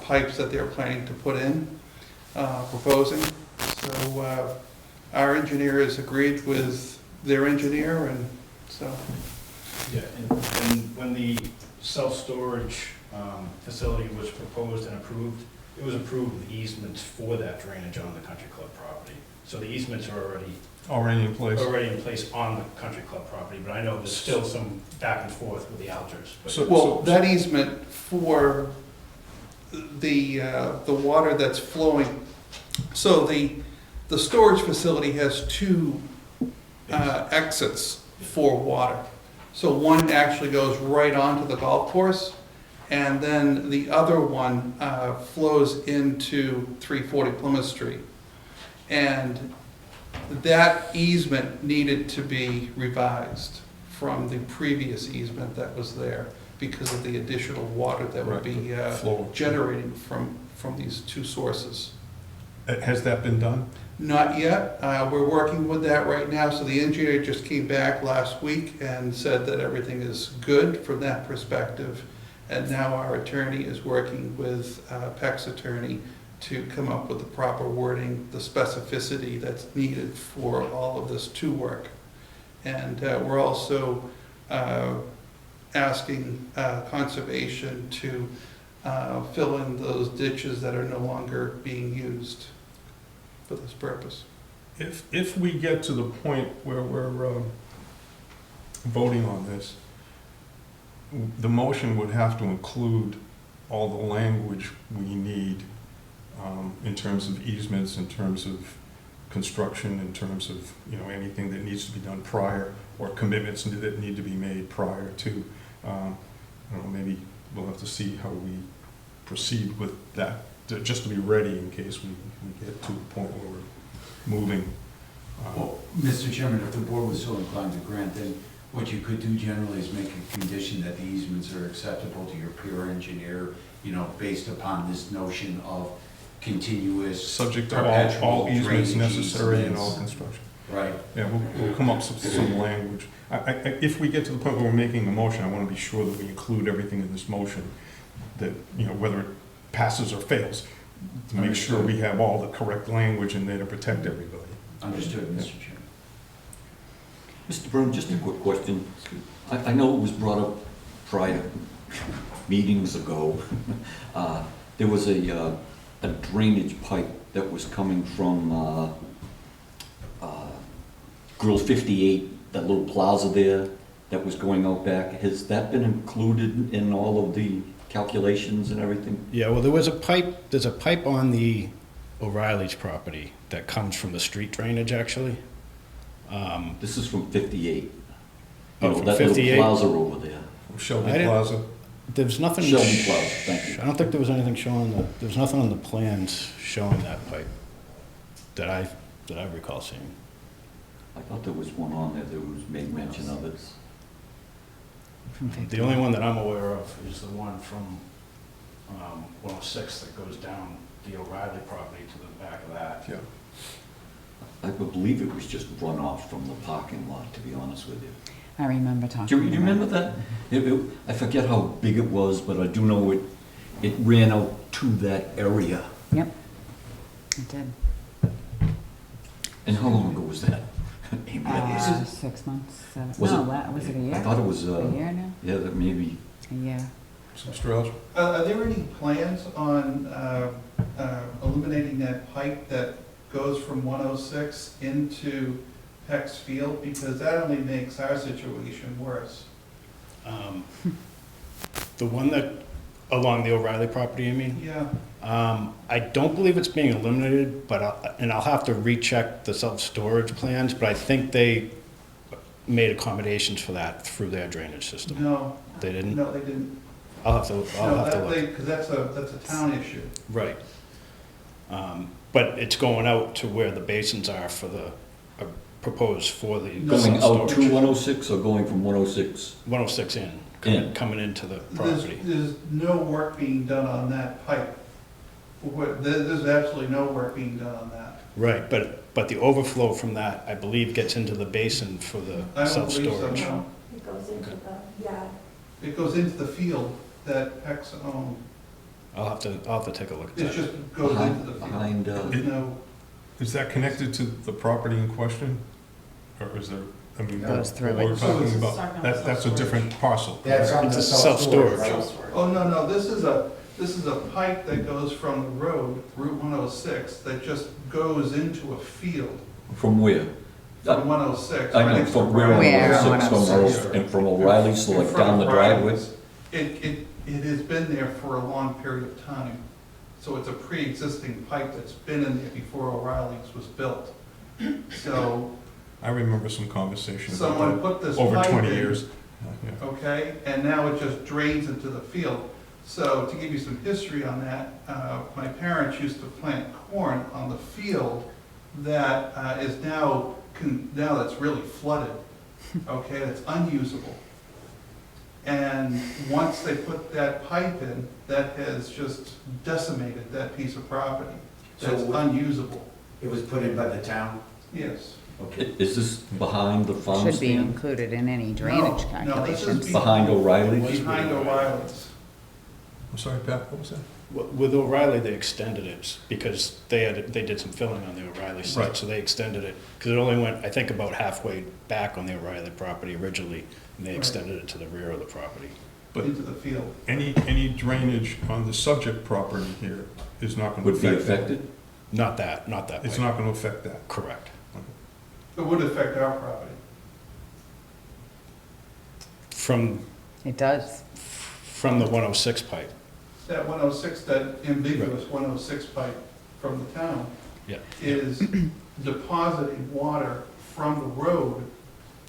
[SPEAKER 5] pipes that they're planning to put in, proposing. So our engineer has agreed with their engineer, and so.
[SPEAKER 6] Yeah, and when the self-storage facility was proposed and approved, it was approved with easements for that drainage on the country club property. So the easements are
[SPEAKER 1] Already in place.
[SPEAKER 6] already in place on the country club property, but I know there's still some back and forth with the Alters.
[SPEAKER 1] So-
[SPEAKER 5] Well, that easement for the water that's flowing, so the storage facility has 2 exits for water. So one actually goes right onto the golf course, and then the other one flows into 340 Plymouth Street. And that easement needed to be revised from the previous easement that was there because of the additional water that would be
[SPEAKER 1] Flow.
[SPEAKER 5] generating from these two sources.
[SPEAKER 1] Has that been done?
[SPEAKER 5] Not yet. We're working with that right now. So the engineer just came back last week and said that everything is good from that perspective. And now our attorney is working with Peck's attorney to come up with the proper wording, the specificity that's needed for all of this to work. And we're also asking conservation to fill in those ditches that are no longer being used for this purpose.
[SPEAKER 1] If we get to the point where we're voting on this, the motion would have to include all the language we need in terms of easements, in terms of construction, in terms of, you know, anything that needs to be done prior, or commitments that need to be made prior to, I don't know, maybe we'll have to see how we proceed with that, just to be ready in case we get to the point where we're moving.
[SPEAKER 2] Well, Mr. Chairman, if the board was so inclined to grant, then what you could do generally is make a condition that the easements are acceptable to your peer engineer, you know, based upon this notion of continuous.
[SPEAKER 1] Subject to
[SPEAKER 2] perpetual
[SPEAKER 1] all easements
[SPEAKER 2] drainage
[SPEAKER 1] necessary in all
[SPEAKER 2] easements.
[SPEAKER 1] construction.
[SPEAKER 2] Right.
[SPEAKER 1] Yeah, we'll come up with some language. If we get to the point where we're making a motion, I want to be sure that we include everything in this motion, that, you know, whether it passes or fails, to make sure we have all the correct language in there to protect everybody.
[SPEAKER 2] Understood, Mr. Chairman.
[SPEAKER 4] Mr. Byrne, just a quick question. I know it was brought up prior meetings ago. There was a drainage pipe that was coming from Grill 58, that little plaza there that was going out back. Has that been included in all of the calculations and everything?
[SPEAKER 6] Yeah, well, there's a pipe on the O'Reilly's property that comes from the street drainage, actually.
[SPEAKER 4] This is from 58.
[SPEAKER 6] Oh,
[SPEAKER 4] You know,
[SPEAKER 6] from
[SPEAKER 4] that
[SPEAKER 6] 58?
[SPEAKER 4] little plaza over there.
[SPEAKER 1] Shelby
[SPEAKER 6] I didn't-
[SPEAKER 1] Plaza.
[SPEAKER 6] There's nothing.
[SPEAKER 4] Shelby Plaza, thank you.
[SPEAKER 6] I don't think there was anything showing there was nothing on the plans showing that pipe that I recall seeing.
[SPEAKER 4] I thought there was one on there that was made mention of it.
[SPEAKER 6] The only one that I'm aware of is the one from 106 that goes down the O'Reilly property to the back of that.
[SPEAKER 1] Yeah.
[SPEAKER 4] I believe it was just runoff from the parking lot, to be honest with you.
[SPEAKER 7] I remember talking
[SPEAKER 4] Do you
[SPEAKER 7] about
[SPEAKER 4] remember that? I forget how big it was, but I do know it ran out to that area.
[SPEAKER 7] Yep, it did.
[SPEAKER 4] And how long ago was that? Amy, is it-
[SPEAKER 7] 6 months, 7,
[SPEAKER 4] Was
[SPEAKER 7] no,
[SPEAKER 4] it-
[SPEAKER 7] was it a year?
[SPEAKER 4] I thought it was,
[SPEAKER 7] A year now?
[SPEAKER 4] yeah, that maybe,
[SPEAKER 7] A year.
[SPEAKER 1] Mr. Elger?
[SPEAKER 5] Are there any plans on eliminating that pipe that goes from 106 into Peck's Field? Because that only makes our situation worse.
[SPEAKER 6] The one that, along the O'Reilly property, you mean?
[SPEAKER 5] Yeah.
[SPEAKER 6] I don't believe it's being eliminated, but I'll have to recheck the self-storage plans, but I think they made accommodations for that through their drainage system.
[SPEAKER 5] No,
[SPEAKER 6] They didn't?
[SPEAKER 5] no, they didn't.
[SPEAKER 6] I'll have to look.
[SPEAKER 5] Because that's a town issue.
[SPEAKER 6] Right. But it's going out to where the basins are for the, proposed for the
[SPEAKER 5] No.
[SPEAKER 4] going out
[SPEAKER 6] self-storage.
[SPEAKER 4] to 106 or going from 106?
[SPEAKER 6] 106 in,
[SPEAKER 4] In.
[SPEAKER 6] coming into the property.
[SPEAKER 5] There's no work being done on that pipe. There's absolutely no work being done on that.
[SPEAKER 6] Right, but the overflow from that, I believe, gets into the basin for the
[SPEAKER 5] I don't believe so,
[SPEAKER 6] self-storage.
[SPEAKER 5] no.
[SPEAKER 9] It goes into the yard.
[SPEAKER 5] It goes into the field that Peck's own.
[SPEAKER 6] I'll have to take a look at
[SPEAKER 5] It
[SPEAKER 6] that.
[SPEAKER 5] just goes into the field.
[SPEAKER 4] Behind,
[SPEAKER 5] There's no,
[SPEAKER 1] Is that connected to the property in question? Or is there, I mean,
[SPEAKER 7] Goes through
[SPEAKER 1] what we're
[SPEAKER 7] it.
[SPEAKER 1] talking
[SPEAKER 3] So
[SPEAKER 1] about,
[SPEAKER 3] it's-
[SPEAKER 1] that's a different parcel.
[SPEAKER 2] That's on
[SPEAKER 6] It's
[SPEAKER 2] the
[SPEAKER 6] a
[SPEAKER 2] self-storage.
[SPEAKER 6] self-storage.
[SPEAKER 5] oh, no, this is a pipe that goes from the road, Route 106, that just goes into a field
[SPEAKER 4] from where?
[SPEAKER 5] from 106.
[SPEAKER 4] I know,
[SPEAKER 5] next to
[SPEAKER 4] from where on
[SPEAKER 7] Where
[SPEAKER 4] 106,
[SPEAKER 7] on
[SPEAKER 4] from
[SPEAKER 7] 106?
[SPEAKER 4] and from O'Reilly, so
[SPEAKER 5] In
[SPEAKER 4] like
[SPEAKER 5] front
[SPEAKER 4] down
[SPEAKER 5] of
[SPEAKER 4] the driveway?
[SPEAKER 5] O'Reilly's. It has been there for a long period of time. So it's a pre-existing pipe that's been in there before O'Reilly's was built. So
[SPEAKER 1] I remember some conversation
[SPEAKER 5] someone
[SPEAKER 1] about
[SPEAKER 5] put this
[SPEAKER 1] that over
[SPEAKER 5] pipe
[SPEAKER 1] 20
[SPEAKER 5] in
[SPEAKER 1] years. Yeah.
[SPEAKER 5] okay? And now it just drains into the field. So to give you some history on that, my parents used to plant corn on the field that is now that's really flooded, okay? It's unusable. And once they put that pipe in, that has just decimated that piece of property. That's
[SPEAKER 2] So-
[SPEAKER 5] unusable,
[SPEAKER 2] It was put in by the town?
[SPEAKER 5] yes.
[SPEAKER 2] Okay.
[SPEAKER 4] Is this behind the farm
[SPEAKER 7] Should be
[SPEAKER 4] stand?
[SPEAKER 7] included in any drainage
[SPEAKER 5] No, this is
[SPEAKER 7] calculations.
[SPEAKER 4] Behind O'Reilly's?
[SPEAKER 5] Behind O'Reilly's.
[SPEAKER 1] I'm sorry, Pat, what was that?
[SPEAKER 6] With O'Reilly, they extended it because they did some filling on the O'Reilly site,
[SPEAKER 1] Right.
[SPEAKER 6] so they extended it. Because it only went, I think, about halfway back on the O'Reilly property originally, and they
[SPEAKER 5] Right.
[SPEAKER 6] extended it to the rear of the property.
[SPEAKER 1] But
[SPEAKER 5] Into the field.
[SPEAKER 1] any drainage on the subject property here is not going to
[SPEAKER 4] Would be
[SPEAKER 1] affect that.
[SPEAKER 4] affected?
[SPEAKER 6] Not that way.
[SPEAKER 1] It's not going to affect that.
[SPEAKER 6] Correct.
[SPEAKER 5] It would affect our property.
[SPEAKER 6] From
[SPEAKER 7] It does.
[SPEAKER 6] the 106 pipe,
[SPEAKER 5] That 106, that ambiguous 106 pipe from the town
[SPEAKER 6] yeah.
[SPEAKER 5] is depositing water from the road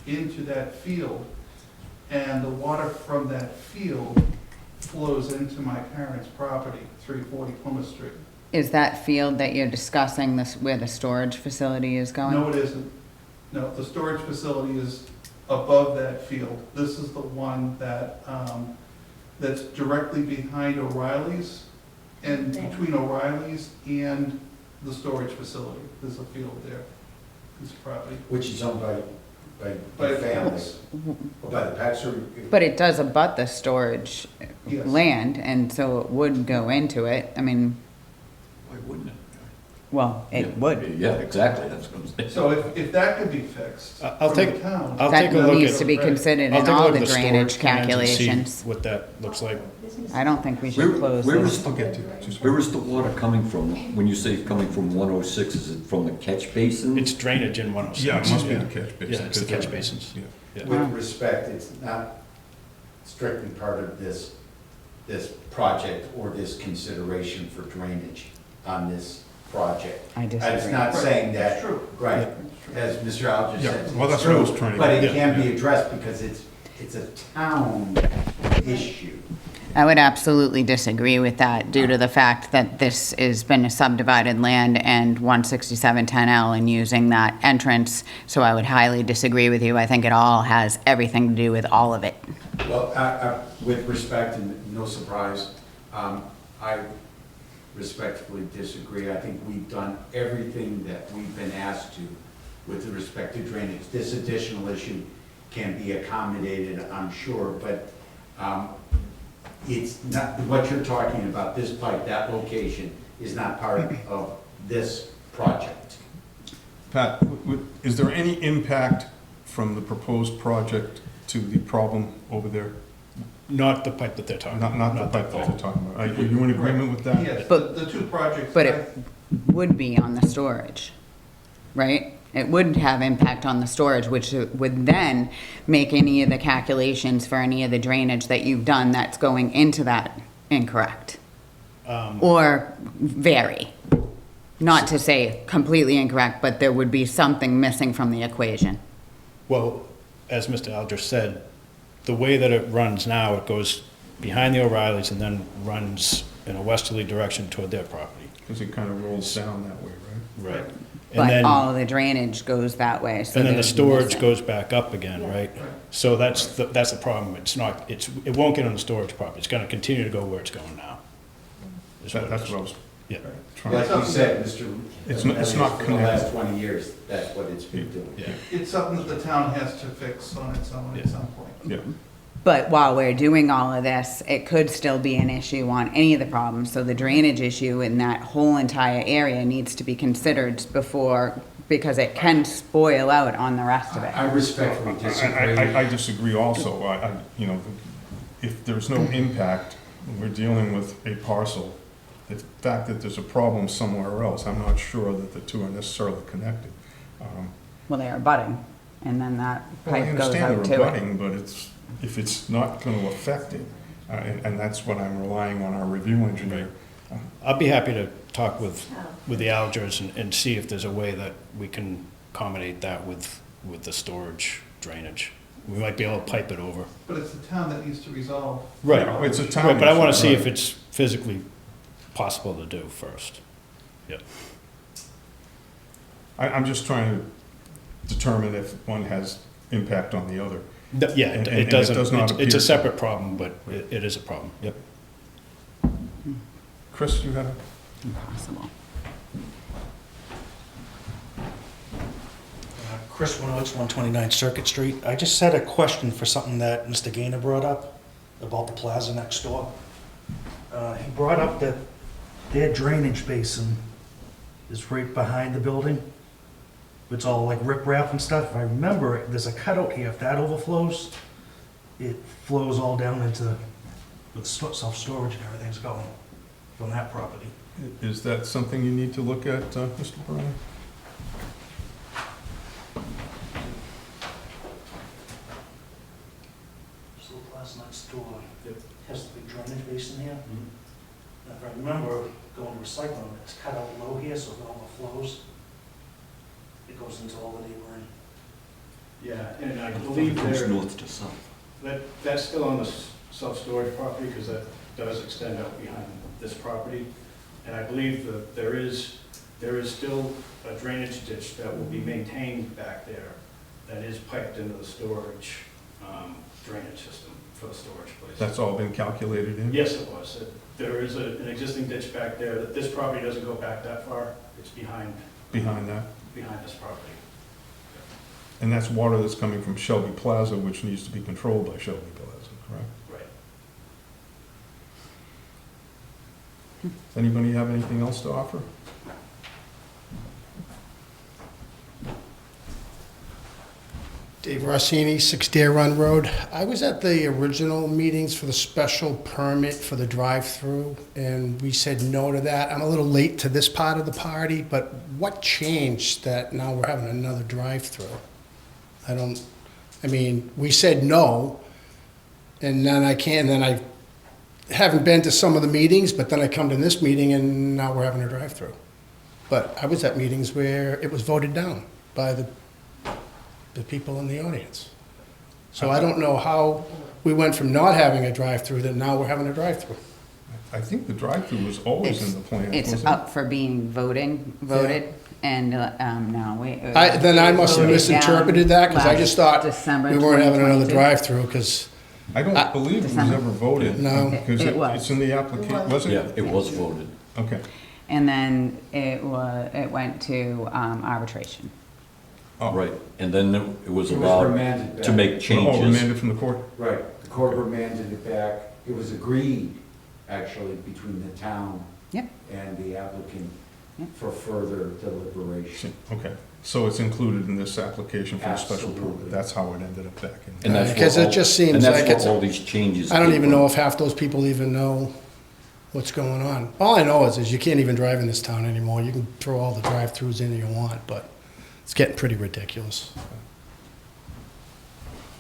[SPEAKER 5] into that field. And the water from that field flows into my parents' property, 340 Plymouth Street.
[SPEAKER 7] Is that field that you're discussing this, where the storage facility is going?
[SPEAKER 5] No, it isn't. No, the storage facility is above that field. This is the one that, that's directly behind O'Reilly's, and between O'Reilly's and the storage facility. There's a field there, this property.
[SPEAKER 2] Which is owned by
[SPEAKER 5] By
[SPEAKER 2] families, or by the pets, or?
[SPEAKER 7] But it does abut the storage
[SPEAKER 5] Yes.
[SPEAKER 7] land, and so it would go into it. I mean,
[SPEAKER 4] Why wouldn't it?
[SPEAKER 7] well,
[SPEAKER 4] Yeah.
[SPEAKER 7] it would.
[SPEAKER 4] Yeah, exactly, that's what I'm saying.
[SPEAKER 5] So if that could be fixed
[SPEAKER 6] I'll
[SPEAKER 5] from
[SPEAKER 6] take-
[SPEAKER 5] the town.
[SPEAKER 6] I'll
[SPEAKER 7] That
[SPEAKER 6] take a look
[SPEAKER 7] needs
[SPEAKER 6] at-
[SPEAKER 7] to be considered
[SPEAKER 6] I'll
[SPEAKER 7] in
[SPEAKER 6] take a
[SPEAKER 7] all
[SPEAKER 6] look
[SPEAKER 7] the
[SPEAKER 6] at storage
[SPEAKER 7] drainage
[SPEAKER 6] plans and see
[SPEAKER 7] calculations.
[SPEAKER 6] what that looks like.
[SPEAKER 7] I don't think we should close
[SPEAKER 4] Where
[SPEAKER 7] this.
[SPEAKER 4] is,
[SPEAKER 1] I'll get to it. Just-
[SPEAKER 4] where is the water coming from? When you say coming from 106, is it from the catch basin?
[SPEAKER 6] It's drainage in 106.
[SPEAKER 1] Yeah, it must be the catch basin.
[SPEAKER 6] Yeah, it's the catch basins.
[SPEAKER 1] Yeah.
[SPEAKER 6] Yeah.
[SPEAKER 2] With respect, it's not strictly part of this project or this consideration for drainage on this project.
[SPEAKER 7] I
[SPEAKER 2] It's
[SPEAKER 7] disagree.
[SPEAKER 2] not saying that,
[SPEAKER 5] It's true.
[SPEAKER 2] right, as Mr. Alger
[SPEAKER 1] Yeah,
[SPEAKER 2] said,
[SPEAKER 1] well,
[SPEAKER 2] it's
[SPEAKER 1] that's what I was
[SPEAKER 2] true,
[SPEAKER 1] trying to
[SPEAKER 2] but
[SPEAKER 1] get
[SPEAKER 2] it
[SPEAKER 1] at.
[SPEAKER 2] can
[SPEAKER 1] Yeah.
[SPEAKER 2] be addressed because it's a town issue.
[SPEAKER 7] I would absolutely disagree with that due to the fact that this has been a subdivided land and 16710L and using that entrance. So I would highly disagree with you. I think it all has everything to do with all of it.
[SPEAKER 2] Well, with respect and no surprise, I respectfully disagree. I think we've done everything that we've been asked to with respect to drainage. This additional issue can be accommodated, I'm sure, but it's not, what you're talking about, this pipe, that location, is not part of this project.
[SPEAKER 1] Pat, is there any impact from the proposed project to the problem over there?
[SPEAKER 6] Not the pipe that they're talking about.
[SPEAKER 1] Not the pipe that you're talking about. Are you in agreement with that?
[SPEAKER 5] Yes,
[SPEAKER 7] But-
[SPEAKER 5] the two projects.
[SPEAKER 7] But it would be on the storage, right? It would have impact on the storage, which would then make any of the calculations for any of the drainage that you've done that's going into that incorrect. Or vary. Not to say completely incorrect, but there would be something missing from the equation.
[SPEAKER 6] Well, as Mr. Alger said, the way that it runs now, it goes behind the O'Reillys and then runs in a westerly direction toward their property.
[SPEAKER 1] Because it kind of rolls down that way, right?
[SPEAKER 6] Right. And
[SPEAKER 7] But
[SPEAKER 6] then,
[SPEAKER 7] all of the drainage goes that way, so
[SPEAKER 6] and then the
[SPEAKER 7] there's
[SPEAKER 6] storage
[SPEAKER 7] missing.
[SPEAKER 6] goes back up again, right?
[SPEAKER 5] Right.
[SPEAKER 6] So that's the problem. It's not, it won't get on the storage property. It's gonna continue to go where it's going now. Is what it
[SPEAKER 1] That's
[SPEAKER 6] is.
[SPEAKER 1] what I was
[SPEAKER 6] Yeah.
[SPEAKER 1] trying
[SPEAKER 2] Like
[SPEAKER 1] to...
[SPEAKER 2] you said, Mr.
[SPEAKER 1] It's not
[SPEAKER 2] For the last
[SPEAKER 1] connected.
[SPEAKER 2] 20 years, that's what it's been doing.
[SPEAKER 6] Yeah.
[SPEAKER 5] It's something that the town has to fix on its own at
[SPEAKER 6] Yeah.
[SPEAKER 5] some point.
[SPEAKER 1] Yeah.
[SPEAKER 7] But while we're doing all of this, it could still be an issue on any of the problems. So the drainage issue in that whole entire area needs to be considered before, because it can spoil out on the rest of it.
[SPEAKER 2] I respectfully disagree.
[SPEAKER 1] I disagree also. You know, if there's no impact, we're dealing with a parcel. The fact that there's a problem somewhere else, I'm not sure that the two are necessarily connected.
[SPEAKER 7] Well, they are abutting, and then that
[SPEAKER 1] Well, I
[SPEAKER 7] pipe goes
[SPEAKER 1] understand
[SPEAKER 7] out
[SPEAKER 1] they're
[SPEAKER 7] to it.
[SPEAKER 1] abutting, but if it's not going to affect it, and that's what I'm relying on our review engineer.
[SPEAKER 6] I'll be happy to talk with the Algers and see if there's a way that we can accommodate that with the storage drainage. we might be able to pipe it over.
[SPEAKER 5] But it's the town that needs to resolve.
[SPEAKER 6] Right.
[SPEAKER 1] Yeah, it's a town
[SPEAKER 6] Right, but I wanna
[SPEAKER 1] issue,
[SPEAKER 6] see
[SPEAKER 1] right.
[SPEAKER 6] if it's physically possible to do first. Yep.
[SPEAKER 1] I'm just trying to determine if one has impact on the other.
[SPEAKER 6] Yeah,
[SPEAKER 1] And-
[SPEAKER 6] it
[SPEAKER 1] and it
[SPEAKER 6] doesn't,
[SPEAKER 1] does not
[SPEAKER 6] it's a
[SPEAKER 1] appear-
[SPEAKER 6] separate problem, but it is a problem, yep.
[SPEAKER 1] Chris, you had a?
[SPEAKER 7] Impossible.
[SPEAKER 10] Chris Winowitz, 129 Circuit Street. I just had a question for something that Mr. Gainer brought up about the plaza next door. He brought up that their drainage basin is right behind the building. It's all like riprap and stuff. If I remember, there's a cutout here. If that overflows, it flows all down into where the self-storage and everything's going from that property.
[SPEAKER 1] Is that something you need to look at, Mr. Brennan?
[SPEAKER 10] So the plaza next door has the big drainage basin here. And if I remember going to recycling, it's cut out low here, so if it overflows, it goes into all the neighboring.
[SPEAKER 6] Yeah, and I
[SPEAKER 4] It
[SPEAKER 6] believe
[SPEAKER 4] goes
[SPEAKER 6] there,
[SPEAKER 4] north to south.
[SPEAKER 6] that's still on the self-storage property, because that does extend out behind this property. And I believe that there is still a drainage ditch that will be maintained back there that is piped into the storage drainage system for the storage place.
[SPEAKER 1] That's all been calculated in?
[SPEAKER 6] Yes, it was. There is an existing ditch back there, that this property doesn't go back that far. It's behind
[SPEAKER 1] Behind that?
[SPEAKER 6] this property.
[SPEAKER 1] And that's water that's coming from Shelby Plaza, which needs to be controlled by Shelby Plaza, correct?
[SPEAKER 6] Right.
[SPEAKER 1] Does anybody have anything else to offer?
[SPEAKER 11] Dave Rossini, 6 Deer Run Road. I was at the original meetings for the special permit for the drive-through, and we said no to that. I'm a little late to this part of the party, but what changed that now we're having another drive-through? I mean, we said no, and then I haven't been to some of the meetings, but then I come to this meeting and now we're having a drive-through. But I was at meetings where it was voted down by the people in the audience. So I don't know how we went from not having a drive-through to now we're having a drive-through.
[SPEAKER 1] I think the drive-through was always in the plan,
[SPEAKER 7] It's
[SPEAKER 1] wasn't it?
[SPEAKER 7] up for being voted, and, no, wait.
[SPEAKER 11] Then I must have
[SPEAKER 7] Voted
[SPEAKER 11] misinterpreted
[SPEAKER 7] down
[SPEAKER 11] that, because I just thought
[SPEAKER 7] December
[SPEAKER 11] we weren't having another
[SPEAKER 7] 2022.
[SPEAKER 11] drive-through, because,
[SPEAKER 1] I don't believe it was
[SPEAKER 7] December.
[SPEAKER 1] ever voted.
[SPEAKER 11] No.
[SPEAKER 1] Because
[SPEAKER 7] It was.
[SPEAKER 1] it's in the application, was it?
[SPEAKER 4] Yeah, it was voted.
[SPEAKER 1] Okay.
[SPEAKER 7] And then it went to arbitration.
[SPEAKER 1] Oh.
[SPEAKER 4] Right, and then it was
[SPEAKER 2] It was
[SPEAKER 4] allowed
[SPEAKER 2] remanded
[SPEAKER 4] to
[SPEAKER 2] back.
[SPEAKER 4] make
[SPEAKER 1] Oh,
[SPEAKER 4] changes.
[SPEAKER 1] remanded from the court?
[SPEAKER 2] Right, the court remanded it back. It was agreed, actually, between the town
[SPEAKER 7] Yep.
[SPEAKER 2] and the applicant
[SPEAKER 7] Yep.
[SPEAKER 2] for further deliberation.
[SPEAKER 1] Okay, so it's included in this application for the special
[SPEAKER 2] Absolutely.
[SPEAKER 1] permit. That's how it ended up back in.
[SPEAKER 4] And that's
[SPEAKER 11] Because
[SPEAKER 4] where
[SPEAKER 11] it
[SPEAKER 4] all-
[SPEAKER 11] just seems
[SPEAKER 4] and that's
[SPEAKER 11] like
[SPEAKER 4] where
[SPEAKER 11] it's-
[SPEAKER 4] all these changes.
[SPEAKER 11] I don't
[SPEAKER 4] came
[SPEAKER 11] even
[SPEAKER 4] from.
[SPEAKER 11] know if half those people even know what's going on. All I know is you can't even drive in this town anymore. You can throw all the drive-throughs in you want, but it's getting pretty ridiculous.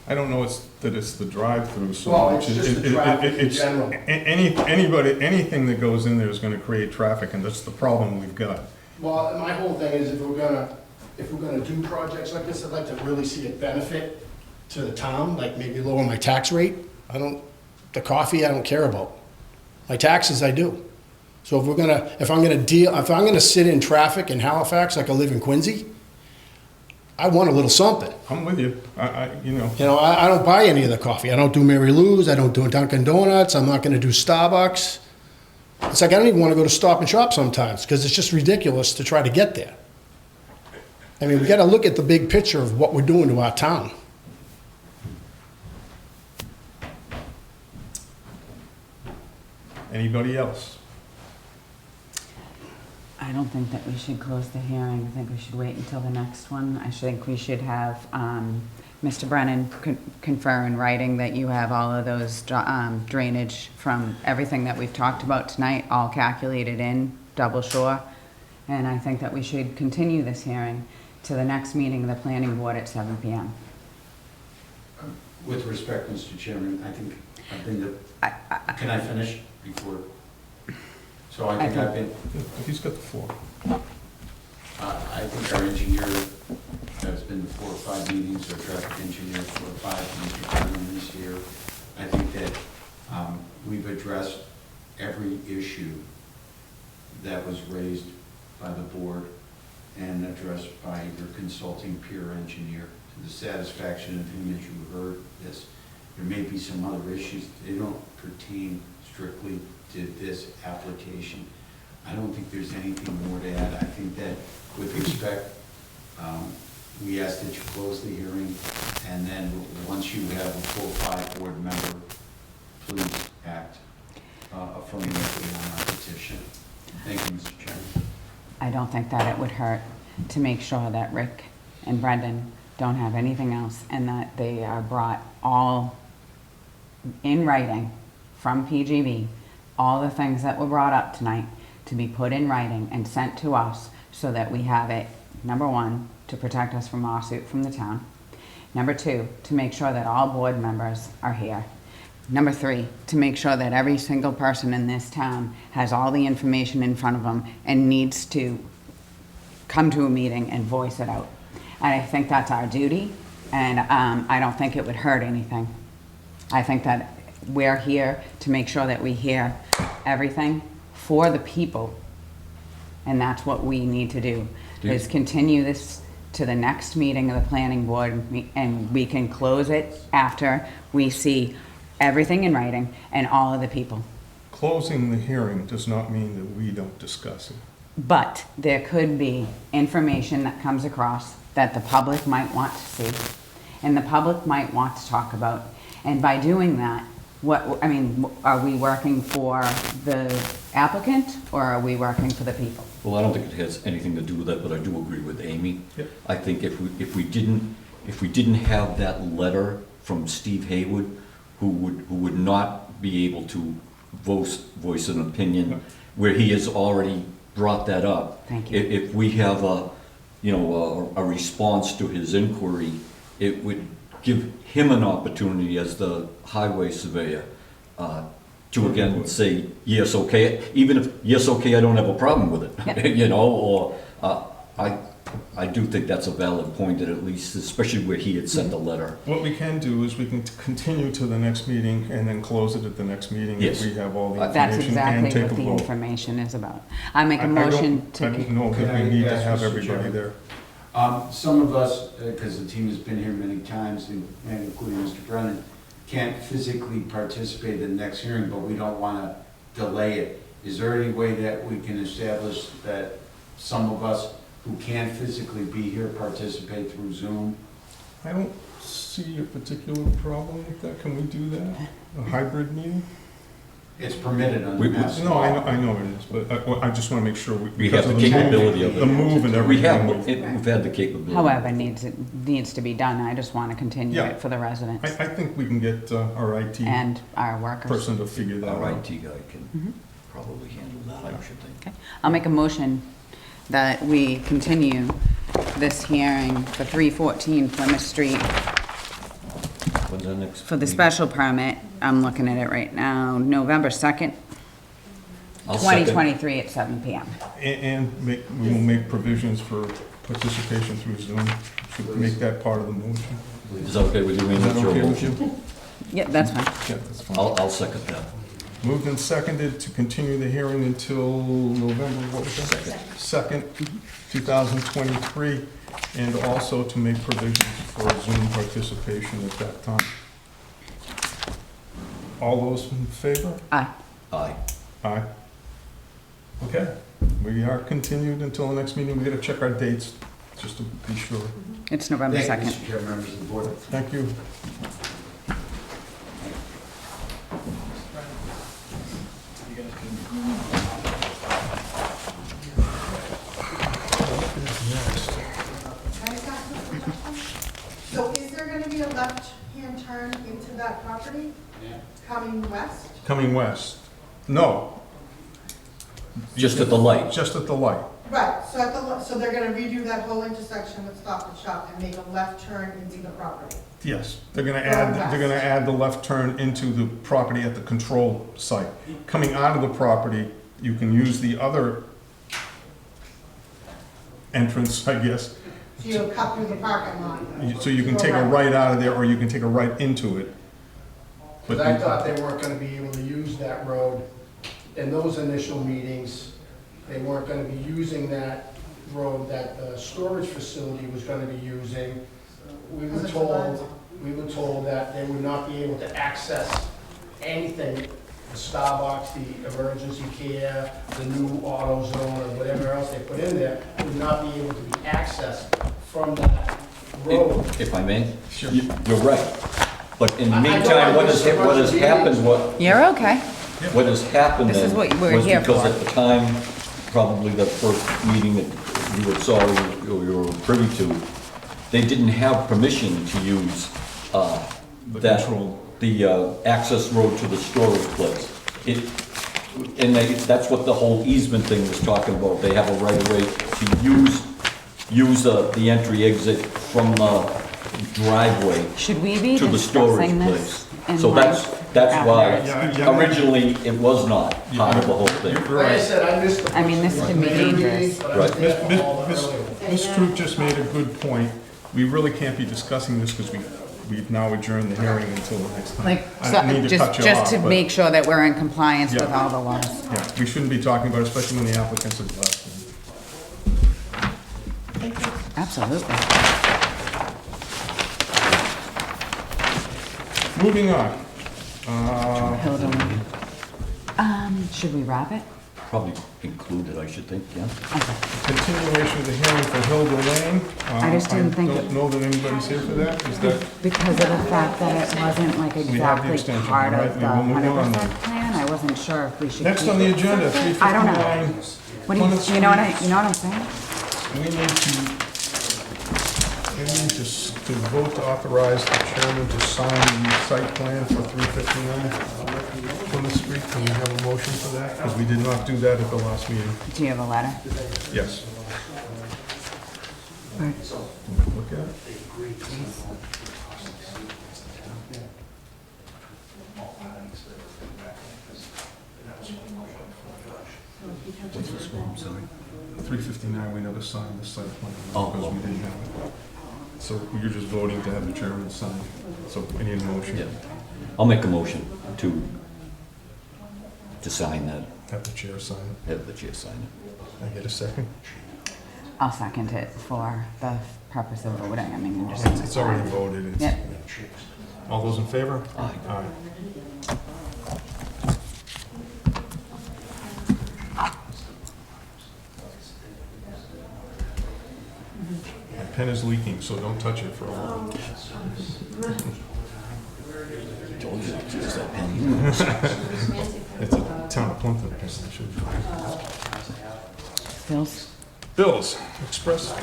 [SPEAKER 1] I don't know that it's the drive-through so
[SPEAKER 11] Well,
[SPEAKER 1] much.
[SPEAKER 11] it's just the traffic in
[SPEAKER 1] It's-
[SPEAKER 11] general.
[SPEAKER 1] Anything that goes in there is gonna create traffic, and that's the problem we've got.
[SPEAKER 11] Well, my whole thing is if we're gonna do projects like this, I'd like to really see it benefit to the town, like maybe lower my tax rate. The coffee I don't care about. My taxes I do. So if I'm gonna sit in traffic in Halifax like I live in Quincy, I want a little something.
[SPEAKER 1] I'm with you. You know,
[SPEAKER 11] You know, I don't buy any of the coffee. I don't do Mary Lou's, I don't do Dunkin' Donuts, I'm not gonna do Starbucks. It's like I don't even wanna go to Stop and Shop sometimes, because it's just ridiculous to try to get there. I mean, we gotta look at the big picture of what we're doing to our town.
[SPEAKER 1] anybody else?
[SPEAKER 7] I don't think that we should close the hearing. I think we should wait until the next one. I think we should have Mr. Brennan confer in writing that you have all of those drainage from everything that we've talked about tonight, all calculated in, double sure. And I think that we should continue this hearing to the next meeting of the planning board at 7 PM.
[SPEAKER 2] With respect, Mr. Chairman, I think I've been to, can I finish before? So I think I've been,
[SPEAKER 1] He's got the floor.
[SPEAKER 2] I think our engineer has been 4 or 5 meetings, our traffic engineer 4 or 5, Mr. Brennan is here. I think that we've addressed every issue that was raised by the board and addressed by your consulting peer engineer to the satisfaction of him as you heard this. There may be some other issues. They don't pertain strictly to this application. I don't think there's anything more to add. I think that with respect, we ask that you close the hearing, and then once you have a full 5 board member, please act affirmatively on our petition. Thank you, Mr. Chairman.
[SPEAKER 7] I don't think that it would hurt to make sure that Rick and Brendan don't have anything else and that they are brought all in writing from PGB, all the things that were brought up tonight to be put in writing and sent to us so that we have it, number 1, to protect us from lawsuit from the town. Number 2, to make sure that all board members are here. Number 3, to make sure that every single person in this town has all the information in front of them and needs to come to a meeting and voice it out. And I think that's our duty, and I don't think it would hurt anything. I think that we're here to make sure that we hear everything for the people, and that's what we need to do, is continue this to the next meeting of the planning board, and we can close it after we see everything in writing and all of the people.
[SPEAKER 1] Closing the hearing does not mean that we don't discuss it.
[SPEAKER 7] But there could be information that comes across that the public might want to see, and the public might want to talk about. And by doing that, are we working for the applicant, or are we working for the people?
[SPEAKER 4] Well, I don't think it has anything to do with that, but I do agree with Amy.
[SPEAKER 1] Yep.
[SPEAKER 4] I think if we didn't have that letter from Steve Haywood, who would not be able to voice an opinion, where he has already brought that up.
[SPEAKER 7] Thank you.
[SPEAKER 4] If we have a response to his inquiry, it would give him an opportunity as the highway surveyor to again say, yes, okay, even if, yes, okay, I don't have a problem with it,
[SPEAKER 7] Yep.
[SPEAKER 4] or I do think that's a valid point, at least, especially where he had sent the letter.
[SPEAKER 1] What we can do is we can continue to the next meeting and then close it at the next meeting if
[SPEAKER 4] Yes.
[SPEAKER 1] we have all the
[SPEAKER 7] That's
[SPEAKER 1] information and
[SPEAKER 7] exactly
[SPEAKER 1] take
[SPEAKER 7] what
[SPEAKER 1] a
[SPEAKER 7] the
[SPEAKER 1] vote.
[SPEAKER 7] information is about. I make
[SPEAKER 1] I
[SPEAKER 7] a
[SPEAKER 1] don't-
[SPEAKER 7] motion
[SPEAKER 1] I
[SPEAKER 7] to,
[SPEAKER 1] don't know
[SPEAKER 2] Could
[SPEAKER 1] that
[SPEAKER 2] I
[SPEAKER 1] we need to
[SPEAKER 2] ask,
[SPEAKER 1] have
[SPEAKER 2] Mr.
[SPEAKER 1] everybody
[SPEAKER 2] Chairman?
[SPEAKER 1] there.
[SPEAKER 2] Some of us, because the team has been here many times, and including Mr. Brennan, can't physically participate in the next hearing, but we don't want to delay it. Is there any way that we can establish that some of us who can't physically be here participate through Zoom?
[SPEAKER 1] I don't see a particular problem with that. Can we do that? A hybrid meeting?
[SPEAKER 2] It's permitted under
[SPEAKER 4] We-
[SPEAKER 2] Mass
[SPEAKER 1] No,
[SPEAKER 2] law.
[SPEAKER 1] I know it is, but I just want to make sure
[SPEAKER 4] We
[SPEAKER 1] because
[SPEAKER 4] have
[SPEAKER 1] of
[SPEAKER 4] the
[SPEAKER 1] move-
[SPEAKER 4] capability of it.
[SPEAKER 1] The move and
[SPEAKER 4] We have,
[SPEAKER 1] everything.
[SPEAKER 4] we've had the capability.
[SPEAKER 7] however, needs to be done. I just want to continue
[SPEAKER 1] Yeah.
[SPEAKER 7] it for the residents
[SPEAKER 1] I think we can get our IT
[SPEAKER 7] and our workers.
[SPEAKER 1] person to figure that
[SPEAKER 4] Our
[SPEAKER 1] out.
[SPEAKER 4] IT guy can probably handle that, I should think.
[SPEAKER 7] Okay. I'll make a motion that we continue this hearing for 314 Plymouth Street
[SPEAKER 4] When's our next?
[SPEAKER 7] for the
[SPEAKER 4] meeting?
[SPEAKER 7] special permit. I'm looking at it right now, November 2nd,
[SPEAKER 4] I'll second.
[SPEAKER 7] 2023 at 7 PM.
[SPEAKER 1] And we will make provisions for participation through Zoom. Should make that part of the motion.
[SPEAKER 4] Is that okay with you, Amy?
[SPEAKER 1] Is that
[SPEAKER 4] It's your
[SPEAKER 1] okay with
[SPEAKER 4] motion.
[SPEAKER 1] you?
[SPEAKER 7] Yeah, that's fine.
[SPEAKER 1] Yeah, that's fine.
[SPEAKER 4] I'll second that.
[SPEAKER 1] Moved and seconded to continue the hearing until November, what was that? 2nd, 2023, and also to make provisions for Zoom participation at that time. All those in favor?
[SPEAKER 7] Aye.
[SPEAKER 4] Aye.
[SPEAKER 1] Aye. Okay, we are continued until the next meeting. We gotta check our dates, just to be sure.
[SPEAKER 7] It's November
[SPEAKER 2] Thank you,
[SPEAKER 7] 2nd.
[SPEAKER 2] Mr. Chairman, members of the board.
[SPEAKER 1] Thank you.
[SPEAKER 9] So is there gonna be a left-hand turn into that property coming west?
[SPEAKER 1] Coming west. No,
[SPEAKER 4] Just at the light.
[SPEAKER 1] just at the light.
[SPEAKER 9] Right, so so they're gonna redo that whole intersection with Stop and Shop and make a left turn into the property?
[SPEAKER 1] Yes, they're gonna
[SPEAKER 9] Going
[SPEAKER 1] add, they're gonna
[SPEAKER 9] west.
[SPEAKER 1] add the left turn into the property at the control site. Coming out of the property, you can use the other entrance, I guess,
[SPEAKER 9] So you'll cut through the parking lot.
[SPEAKER 1] So you can take a right out of there, or you can take a right into it.
[SPEAKER 11] Because I thought they weren't gonna be able to use that road in those initial meetings. They weren't gonna be using that road that the storage facility was gonna be using. We were told that they would not be able to access anything, the Starbucks, the emergency care, the new auto zone, or whatever else they put in there, would not be able to be accessed from that road.
[SPEAKER 4] If I may?
[SPEAKER 1] Sure.
[SPEAKER 4] You're right. But in the
[SPEAKER 11] I don't
[SPEAKER 4] meantime, what has
[SPEAKER 11] understand
[SPEAKER 4] happened,
[SPEAKER 7] You're okay.
[SPEAKER 4] what has happened
[SPEAKER 7] This is
[SPEAKER 4] then
[SPEAKER 7] what we're
[SPEAKER 4] was
[SPEAKER 7] here
[SPEAKER 4] because
[SPEAKER 7] for.
[SPEAKER 4] at the time, probably the first meeting that you had saw or you were privy to, they didn't have permission to use that,
[SPEAKER 1] control.
[SPEAKER 4] the access road to the storage place. That's what the whole easement thing was talking about. They have a right of way to use the entry exit from the driveway
[SPEAKER 7] Should we be
[SPEAKER 4] to the storage
[SPEAKER 7] discussing
[SPEAKER 4] place.
[SPEAKER 7] this in
[SPEAKER 4] So
[SPEAKER 7] length
[SPEAKER 4] that's why,
[SPEAKER 7] after?
[SPEAKER 1] Yeah.
[SPEAKER 4] originally, it was not part of the whole thing.
[SPEAKER 1] You're
[SPEAKER 11] Like I
[SPEAKER 1] right.
[SPEAKER 11] said, I missed the.
[SPEAKER 7] I mean, this can be dangerous.
[SPEAKER 11] But I
[SPEAKER 4] Right.
[SPEAKER 11] was there for all the
[SPEAKER 1] Miss
[SPEAKER 11] earlier.
[SPEAKER 1] Troop just made a good point. We really can't be discussing this because we've now adjourned the hearing until the next time.
[SPEAKER 7] Like,
[SPEAKER 1] I don't mean to cut you
[SPEAKER 7] just
[SPEAKER 1] off,
[SPEAKER 7] to
[SPEAKER 1] but-
[SPEAKER 7] make sure that we're in compliance with
[SPEAKER 1] Yeah.
[SPEAKER 7] all the laws.
[SPEAKER 1] Yeah, we shouldn't be talking about it, especially when the applicants have left.
[SPEAKER 7] Absolutely.
[SPEAKER 1] Moving on.
[SPEAKER 7] Hilda Lane. Should we wrap it?
[SPEAKER 4] Probably included, I should think, yeah.
[SPEAKER 7] Okay.
[SPEAKER 1] Continuation of the hearing for Hilda Lane.
[SPEAKER 7] I just didn't think
[SPEAKER 1] I
[SPEAKER 7] it-
[SPEAKER 1] don't know that anybody's here for that. Is that,
[SPEAKER 7] Because of the fact that it wasn't like
[SPEAKER 1] the
[SPEAKER 7] exactly
[SPEAKER 1] extension,
[SPEAKER 7] part
[SPEAKER 1] right?
[SPEAKER 7] of the
[SPEAKER 1] We'll move on
[SPEAKER 7] 100% plan, I wasn't sure if we should.
[SPEAKER 1] next
[SPEAKER 7] keep
[SPEAKER 1] on the
[SPEAKER 7] it
[SPEAKER 1] agenda,
[SPEAKER 7] separate. I don't know.
[SPEAKER 1] 359.
[SPEAKER 7] What do
[SPEAKER 1] Plymouth
[SPEAKER 7] you know what
[SPEAKER 1] Street.
[SPEAKER 7] you know what I'm saying?
[SPEAKER 1] We need to vote to authorize the chairman to sign the site plan for 359 Plymouth Street. Can we have a motion for that? Because we did not do that at the last meeting.
[SPEAKER 7] Do you have a letter?
[SPEAKER 1] Yes.
[SPEAKER 7] Right.
[SPEAKER 1] Look at it.
[SPEAKER 4] What's this one, I'm sorry?
[SPEAKER 1] 359, we never signed the site plan
[SPEAKER 4] Oh,
[SPEAKER 1] because we didn't have it. So you're just voting to have the chairman sign. So I need a motion.
[SPEAKER 4] Yeah. I'll make a motion to sign that,
[SPEAKER 1] Have the chair sign it.
[SPEAKER 4] have the chair sign it.
[SPEAKER 1] I get a second?
[SPEAKER 7] I'll second it for the purpose of voting, I mean, I'm just.
[SPEAKER 1] It's already voted. It's-
[SPEAKER 7] Yep.
[SPEAKER 1] All those in favor?
[SPEAKER 4] Aye.
[SPEAKER 1] Aye. My pen is leaking, so don't touch it for a while.
[SPEAKER 4] Told you to use that pen.
[SPEAKER 1] It's a town of Plimpton pen, I should.
[SPEAKER 7] Bills?
[SPEAKER 1] Bills, express,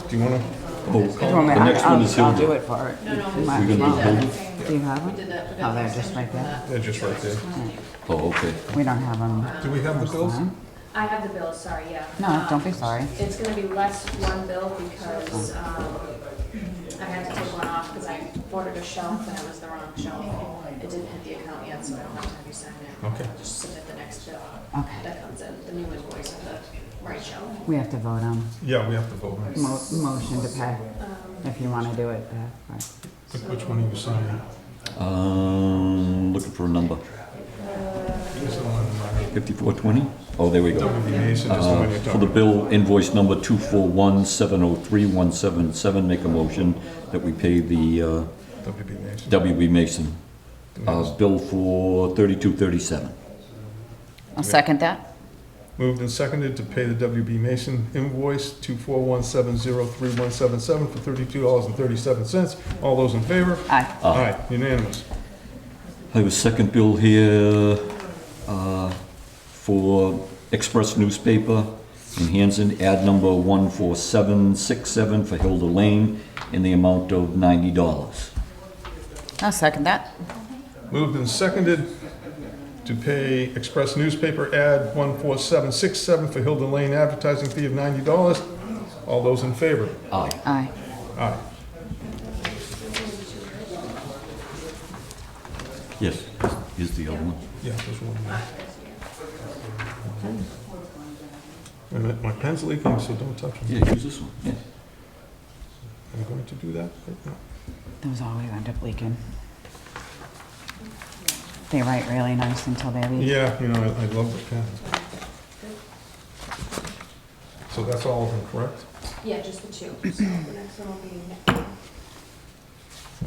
[SPEAKER 1] do you wanna?
[SPEAKER 4] Oh,
[SPEAKER 7] You want me-
[SPEAKER 4] the next one is
[SPEAKER 7] I'll do
[SPEAKER 4] Hilda.
[SPEAKER 7] it for it.
[SPEAKER 12] No, no,
[SPEAKER 7] You might
[SPEAKER 4] We're
[SPEAKER 7] as
[SPEAKER 4] gonna do
[SPEAKER 7] well.
[SPEAKER 4] Hilda?
[SPEAKER 7] Do you have them?
[SPEAKER 12] We did that.
[SPEAKER 7] Oh, they're just right there.
[SPEAKER 1] They're just right there.
[SPEAKER 4] Oh, okay.
[SPEAKER 7] We don't have them.
[SPEAKER 1] Do we have the bills?
[SPEAKER 12] I have the bill, sorry, yeah.
[SPEAKER 7] No, don't be sorry.
[SPEAKER 12] It's gonna be less one bill because, I had to take one off because I ordered a shelf and it was the wrong shelf. It didn't hit the account yet, so I don't have to have you sign it.
[SPEAKER 1] Okay.
[SPEAKER 12] Just submit the next bill
[SPEAKER 7] Okay.
[SPEAKER 12] that comes in, the new invoice of the right shelf.
[SPEAKER 7] We have to vote on
[SPEAKER 1] Yeah, we have to vote.
[SPEAKER 7] motion to pay, if you want to do it there. Right.
[SPEAKER 1] Which one are you signing?
[SPEAKER 4] Looking for a number.
[SPEAKER 1] This is the one,
[SPEAKER 4] 5420? Oh, there we go.
[SPEAKER 1] WB Mason is the one you're
[SPEAKER 4] For the
[SPEAKER 1] talking about.
[SPEAKER 4] bill invoice number 241703177, make a motion that we pay the
[SPEAKER 1] WB Mason.
[SPEAKER 4] WB Mason bill for $32.37.
[SPEAKER 7] I'll second that.
[SPEAKER 1] Moved and seconded to pay the WB Mason invoice 241703177 for $32.37. All those in favor?
[SPEAKER 7] Aye.
[SPEAKER 1] Aye, unanimous.
[SPEAKER 4] I have a second bill here for Express newspaper in Hanson, ad number 14767 for Hilda Lane in the amount of $90.
[SPEAKER 7] I'll second that.
[SPEAKER 1] Moved and seconded to pay Express newspaper ad 14767 for Hilda Lane advertising fee of $90. All those in favor?
[SPEAKER 4] Aye.
[SPEAKER 7] Aye.
[SPEAKER 1] Aye.
[SPEAKER 4] Yes, here's the other one.
[SPEAKER 1] Yeah, there's one more. Wait a minute, my pen's leaking, so don't touch it.
[SPEAKER 4] Yeah, use this one, yeah.
[SPEAKER 1] Are you going to do that? No.
[SPEAKER 7] Those always end up leaking. They write really nice until they leak.
[SPEAKER 1] Yeah, you know, I love the pen. So that's all of them, correct?
[SPEAKER 12] Yeah, just the two. So the next one will be next month.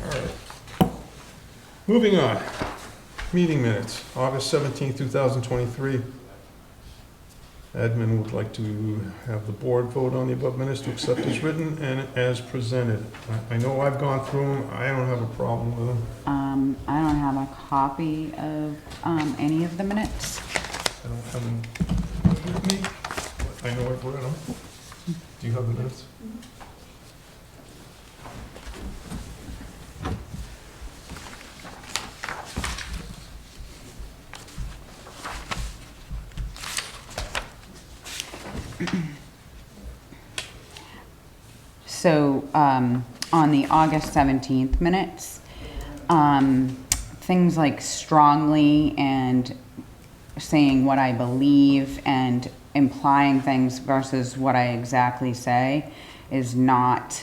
[SPEAKER 1] All right. Moving on. Meeting minutes, August 17th, 2023. Admin would like to have the board vote on the above minutes to accept as written and as presented. I know I've gone through them. I don't have a problem with them.
[SPEAKER 7] I don't have a copy of any of the minutes.
[SPEAKER 1] I don't have them with me. I know I've read them. Do you have the minutes?
[SPEAKER 7] So, on the August 17th minutes, things like strongly and saying what I believe and implying things versus what I exactly say is not,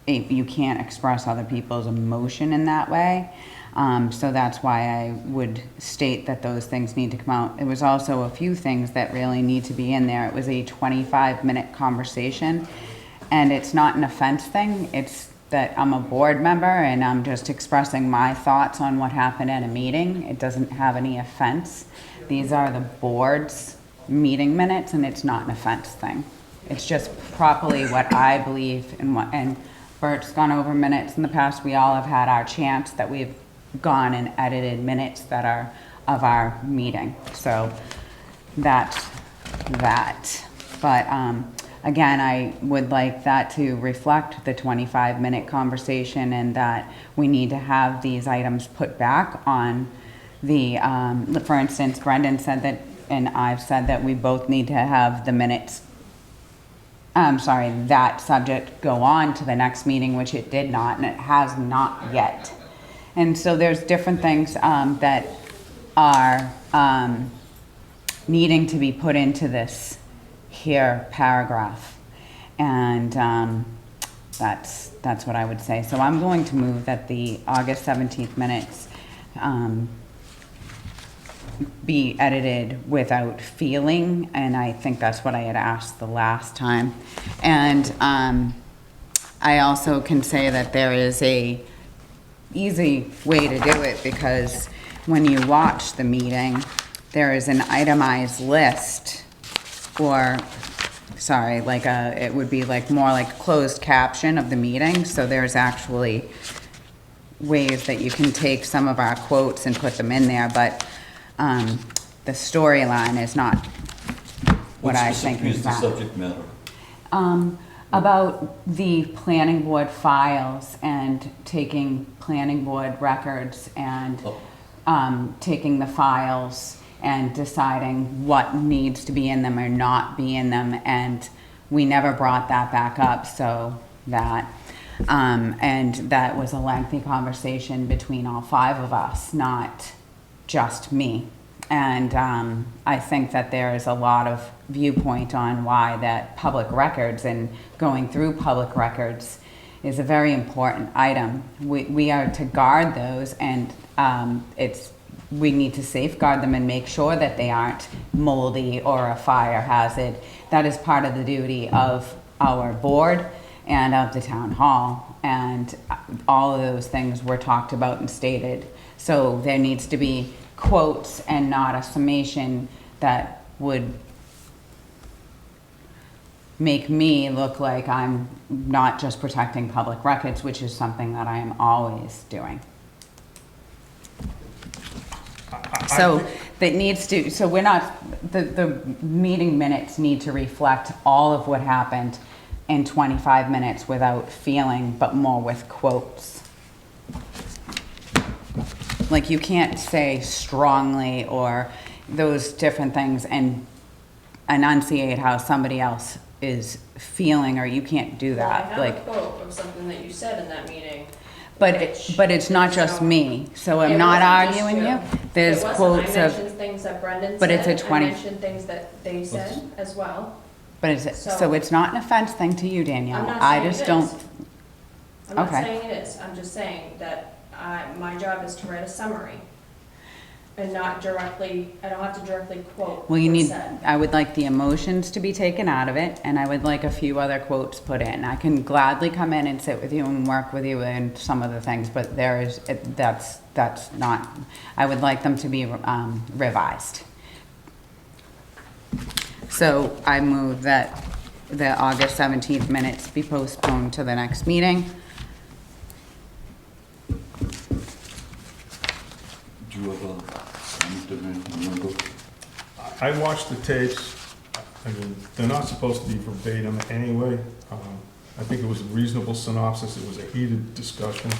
[SPEAKER 7] you can't express other people's emotion in that way. So that's why I would state that those things need to come out. There was also a few things that really need to be in there. It was a 25-minute conversation, and it's not an offense thing. It's that I'm a board member and I'm just expressing my thoughts on what happened at a meeting. It doesn't have any offense. These are the board's meeting minutes, and it's not an offense thing. It's just properly what I believe and Bert's gone over minutes in the past. We all have had our chance that we've gone and edited minutes that are of our meeting. So that's that. But again, I would like that to reflect the 25-minute conversation, and that we need to have these items put back on the, for instance, Brendan said that, and I've said that we both need to have the minutes, that subject go on to the next meeting, which it did not, and it has not yet. And so there's different things that are needing to be put into this here paragraph. And that's what I would say. So I'm going to move that the August 17th minutes be edited without feeling, and I think that's what I had asked the last time. And I also can say that there is a easy way to do it, because when you watch the meeting, there is an itemized list, or it would be like more like closed caption of the meeting. So there's actually ways that you can take some of our quotes and put them in there, but the storyline is not what I think is
[SPEAKER 4] the
[SPEAKER 7] that.
[SPEAKER 4] subject matter?
[SPEAKER 7] About the planning board files and taking planning board records and taking the files and deciding what needs to be in them or not be in them, and we never brought that back up, so that and that was a lengthy conversation between all five of us, not just me. And I think that there is a lot of viewpoint on why that public records and going through public records is a very important item. We are to guard those, and we need to safeguard them and make sure that they aren't moldy or a fire hazard. That is part of the duty of our board and of the town hall, and all of those things were talked about and stated. So there needs to be quotes and not a summation that would make me look like I'm not just protecting public records, which is something that I am always doing. So that needs to, so we're not, the meeting minutes need to reflect all of what happened in 25 minutes without feeling, but more with quotes. Like, you can't say strongly or those different things and enunciate how somebody else is feeling, or you can't do that.
[SPEAKER 12] Well, I have a quote of something that you said in that meeting.
[SPEAKER 7] But it's not just me, so I'm
[SPEAKER 12] It
[SPEAKER 7] not
[SPEAKER 12] wasn't just
[SPEAKER 7] arguing
[SPEAKER 12] you.
[SPEAKER 7] you. There's
[SPEAKER 12] It wasn't.
[SPEAKER 7] quotes
[SPEAKER 12] I
[SPEAKER 7] of,
[SPEAKER 12] mentioned things that Brendan said.
[SPEAKER 7] but it's a 20
[SPEAKER 12] I mentioned things that they said as well.
[SPEAKER 7] But is it, so
[SPEAKER 12] So-
[SPEAKER 7] it's not an offense thing to you, Danielle?
[SPEAKER 12] I'm not
[SPEAKER 7] I
[SPEAKER 12] saying
[SPEAKER 7] just
[SPEAKER 12] it
[SPEAKER 7] don't.
[SPEAKER 12] is. I'm not
[SPEAKER 7] Okay.
[SPEAKER 12] saying it is, I'm just saying that my job is to write a summary and not directly, I don't have to directly quote
[SPEAKER 7] Well, you
[SPEAKER 12] what's
[SPEAKER 7] need,
[SPEAKER 12] said.
[SPEAKER 7] I would like the emotions to be taken out of it, and I would like a few other quotes put in. I can gladly come in and sit with you and work with you in some of the things, but there is, that's not, I would like them to be revised. So I move that the August 17th minutes be postponed to the next meeting.
[SPEAKER 4] Do you have a number?
[SPEAKER 1] I watched the tapes. I mean, they're not supposed to be verbatim anyway. I think it was a reasonable synopsis. It was a heated discussion.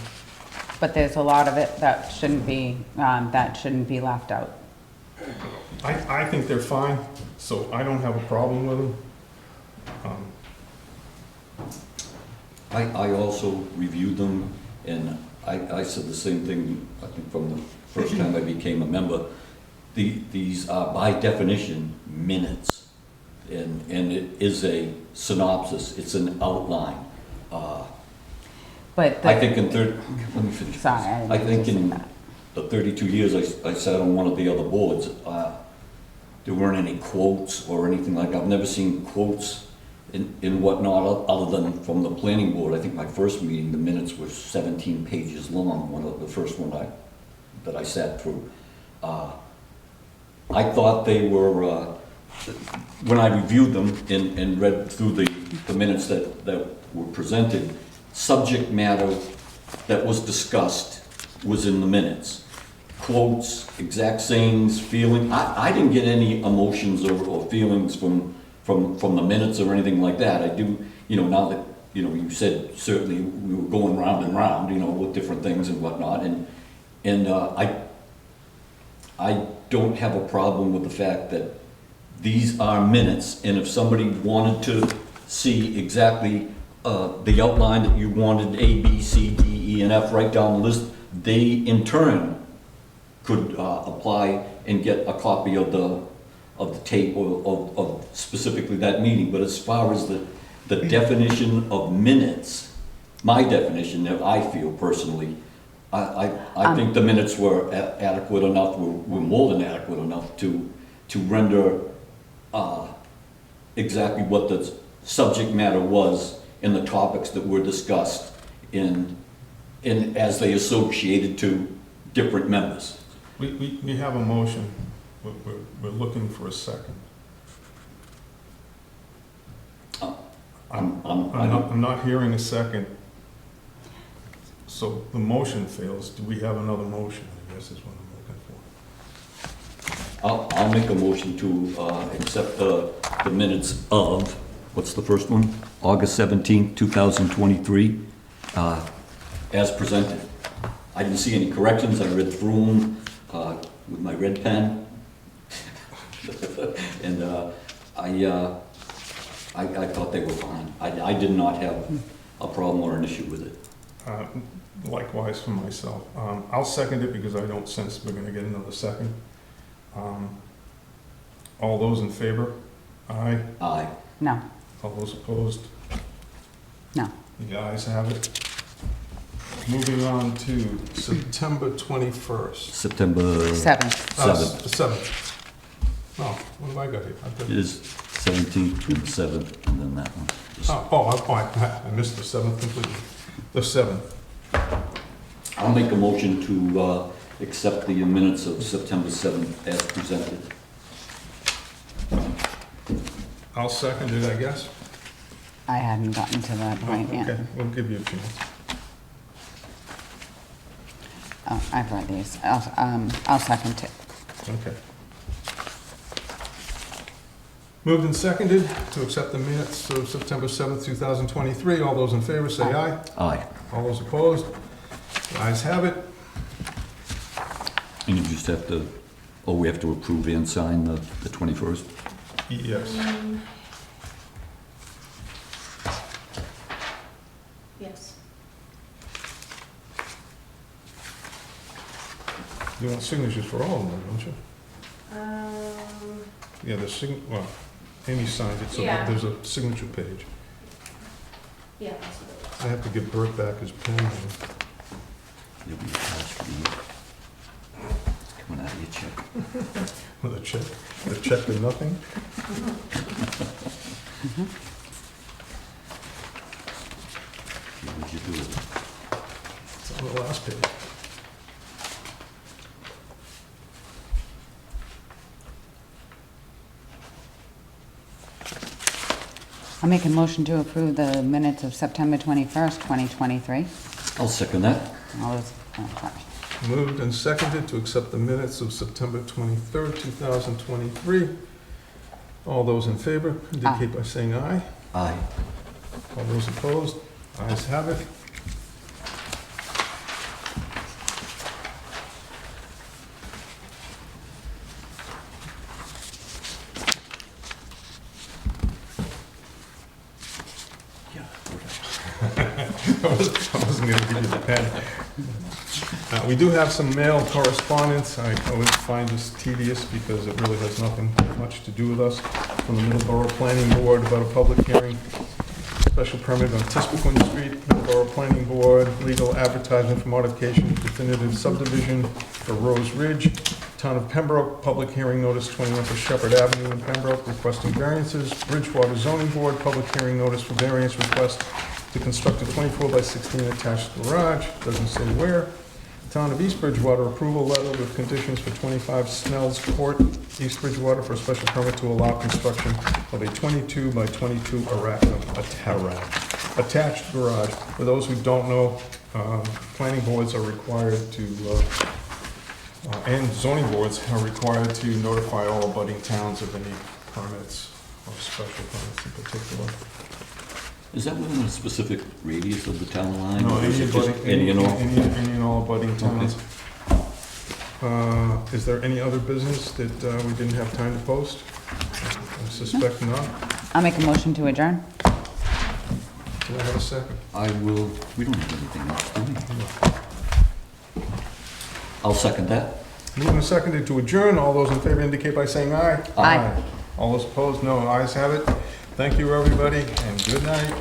[SPEAKER 7] But there's a lot of it that shouldn't be left out.
[SPEAKER 1] I think they're fine, so I don't have a problem with them.
[SPEAKER 4] I also reviewed them, and I said the same thing, I think, from the first time I became a member. These are, by definition, minutes, and it is a synopsis, it's an outline.
[SPEAKER 7] But
[SPEAKER 4] I think let me finish.
[SPEAKER 7] Sorry, I didn't
[SPEAKER 4] I think
[SPEAKER 7] mean to say
[SPEAKER 4] in
[SPEAKER 7] that.
[SPEAKER 4] the 32 years I sat on one of the other boards, there weren't any quotes or anything like that. I've never seen quotes in whatnot, other than from the planning board. I think my first meeting, the minutes were 17 pages long, the first one that I sat through. I thought they were, when I reviewed them and read through the minutes that were presented, subject matter that was discussed was in the minutes. Quotes, exact sayings, feeling, I didn't get any emotions or feelings from the minutes or anything like that. I do, now that, you said certainly we were going round and round, with different things and whatnot, and I don't have a problem with the fact that these are minutes, and if somebody wanted to see exactly the outline that you wanted, A, B, C, D, E, and F, right down the list, they in turn could apply and get a copy of the tape or of specifically that meeting. But as far as the definition of minutes, my definition that I feel personally, I think the minutes were adequate enough, were more than adequate enough to render exactly what the subject matter was and the topics that were discussed in as they associated to different members.
[SPEAKER 1] We have a motion. We're looking for a second. I'm not hearing a second. So the motion fails. Do we have another motion? I guess is what I'm looking for.
[SPEAKER 4] I'll make a motion to accept the minutes of, what's the first one? August 17th, 2023, as presented. I didn't see any corrections. I read through them with my red pen. And I thought they were fine. I did not have a problem or an issue with it.
[SPEAKER 1] Likewise for myself. I'll second it because I don't sense we're going to get another second. All those in favor? Aye.
[SPEAKER 4] Aye.
[SPEAKER 7] No,
[SPEAKER 1] All those opposed?
[SPEAKER 7] no.
[SPEAKER 1] The ayes have it. Moving on to September 21st.
[SPEAKER 4] September
[SPEAKER 7] 7th.
[SPEAKER 1] 7th. Oh, what have I got here? I've got-
[SPEAKER 4] It is 17th and 7th, and then that one.
[SPEAKER 1] I missed the 7th completely. The 7th.
[SPEAKER 4] I'll make a motion to accept the minutes of September 7th as presented.
[SPEAKER 1] I'll second it, I guess.
[SPEAKER 7] I hadn't gotten to that point yet.
[SPEAKER 1] Okay, we'll give you a chance.
[SPEAKER 7] Oh, I've read these. I'll second it.
[SPEAKER 1] Okay. Moved and seconded to accept the minutes of September 7th, 2023. All those in favor say aye.
[SPEAKER 4] Aye.
[SPEAKER 1] All those opposed? The ayes have it.
[SPEAKER 4] And you just have to, we have to approve and sign the 21st?
[SPEAKER 1] Yes.
[SPEAKER 12] Yes.
[SPEAKER 1] You want signatures for all of them, don't you?
[SPEAKER 12] Um,
[SPEAKER 1] Yeah, well, Amy signed it, so
[SPEAKER 12] Yeah.
[SPEAKER 1] there's a signature page.
[SPEAKER 12] Yeah, that's what it was.
[SPEAKER 1] I have to give Bert back his pen.
[SPEAKER 4] You'll be attached to the, it's coming out of your check.
[SPEAKER 1] With a check, a check to nothing.
[SPEAKER 4] What would you do with it?
[SPEAKER 1] It's on the last page.
[SPEAKER 7] I'll make a motion to approve the minutes of September 21st, 2023.
[SPEAKER 4] I'll second that.
[SPEAKER 7] All those, oh, sorry.
[SPEAKER 1] Moved and seconded to accept the minutes of September 23rd, 2023. All those in favor indicate by saying aye.
[SPEAKER 4] Aye.
[SPEAKER 1] All those opposed, ayes have it. I wasn't going to give you the pen. We do have some mail correspondence. I always find this tedious because it really has nothing much to do with us. From the Middleborough Planning Board about a public hearing, special permit on Tispecon Street, Middleborough Planning Board, legal advertisement for modification of definitive subdivision for Rose Ridge, Town of Pembroke, public hearing notice 21 for Shepherd Avenue in Pembroke, requesting variances, Bridgewater Zoning Board, public hearing notice for variance request to construct a 24 by 16 attached garage, doesn't say where. Town of East Bridgewater, approval letter with conditions for 25 Snell's Court, East Bridgewater, for a special permit to allow construction of a 22 by 22 attached garage. For those who don't know, planning boards are required to, and zoning boards are required to notify all abutting towns of any permits or special permits in particular.
[SPEAKER 4] Is that within a specific radius of the town line?
[SPEAKER 1] No,
[SPEAKER 4] or is
[SPEAKER 1] any
[SPEAKER 4] it just
[SPEAKER 1] abutting,
[SPEAKER 4] any and all?
[SPEAKER 1] any and all abutting towns. Is there any other business that we didn't have time to post? I suspect not.
[SPEAKER 7] I'll make a motion to adjourn.
[SPEAKER 1] Do I have a second?
[SPEAKER 4] I will, we don't have anything else, do we? I'll second that.
[SPEAKER 1] Moved and seconded to adjourn. All those in favor indicate by saying aye.
[SPEAKER 7] Aye.
[SPEAKER 1] All those opposed, no. Ayes have it. Thank you, everybody, and good night.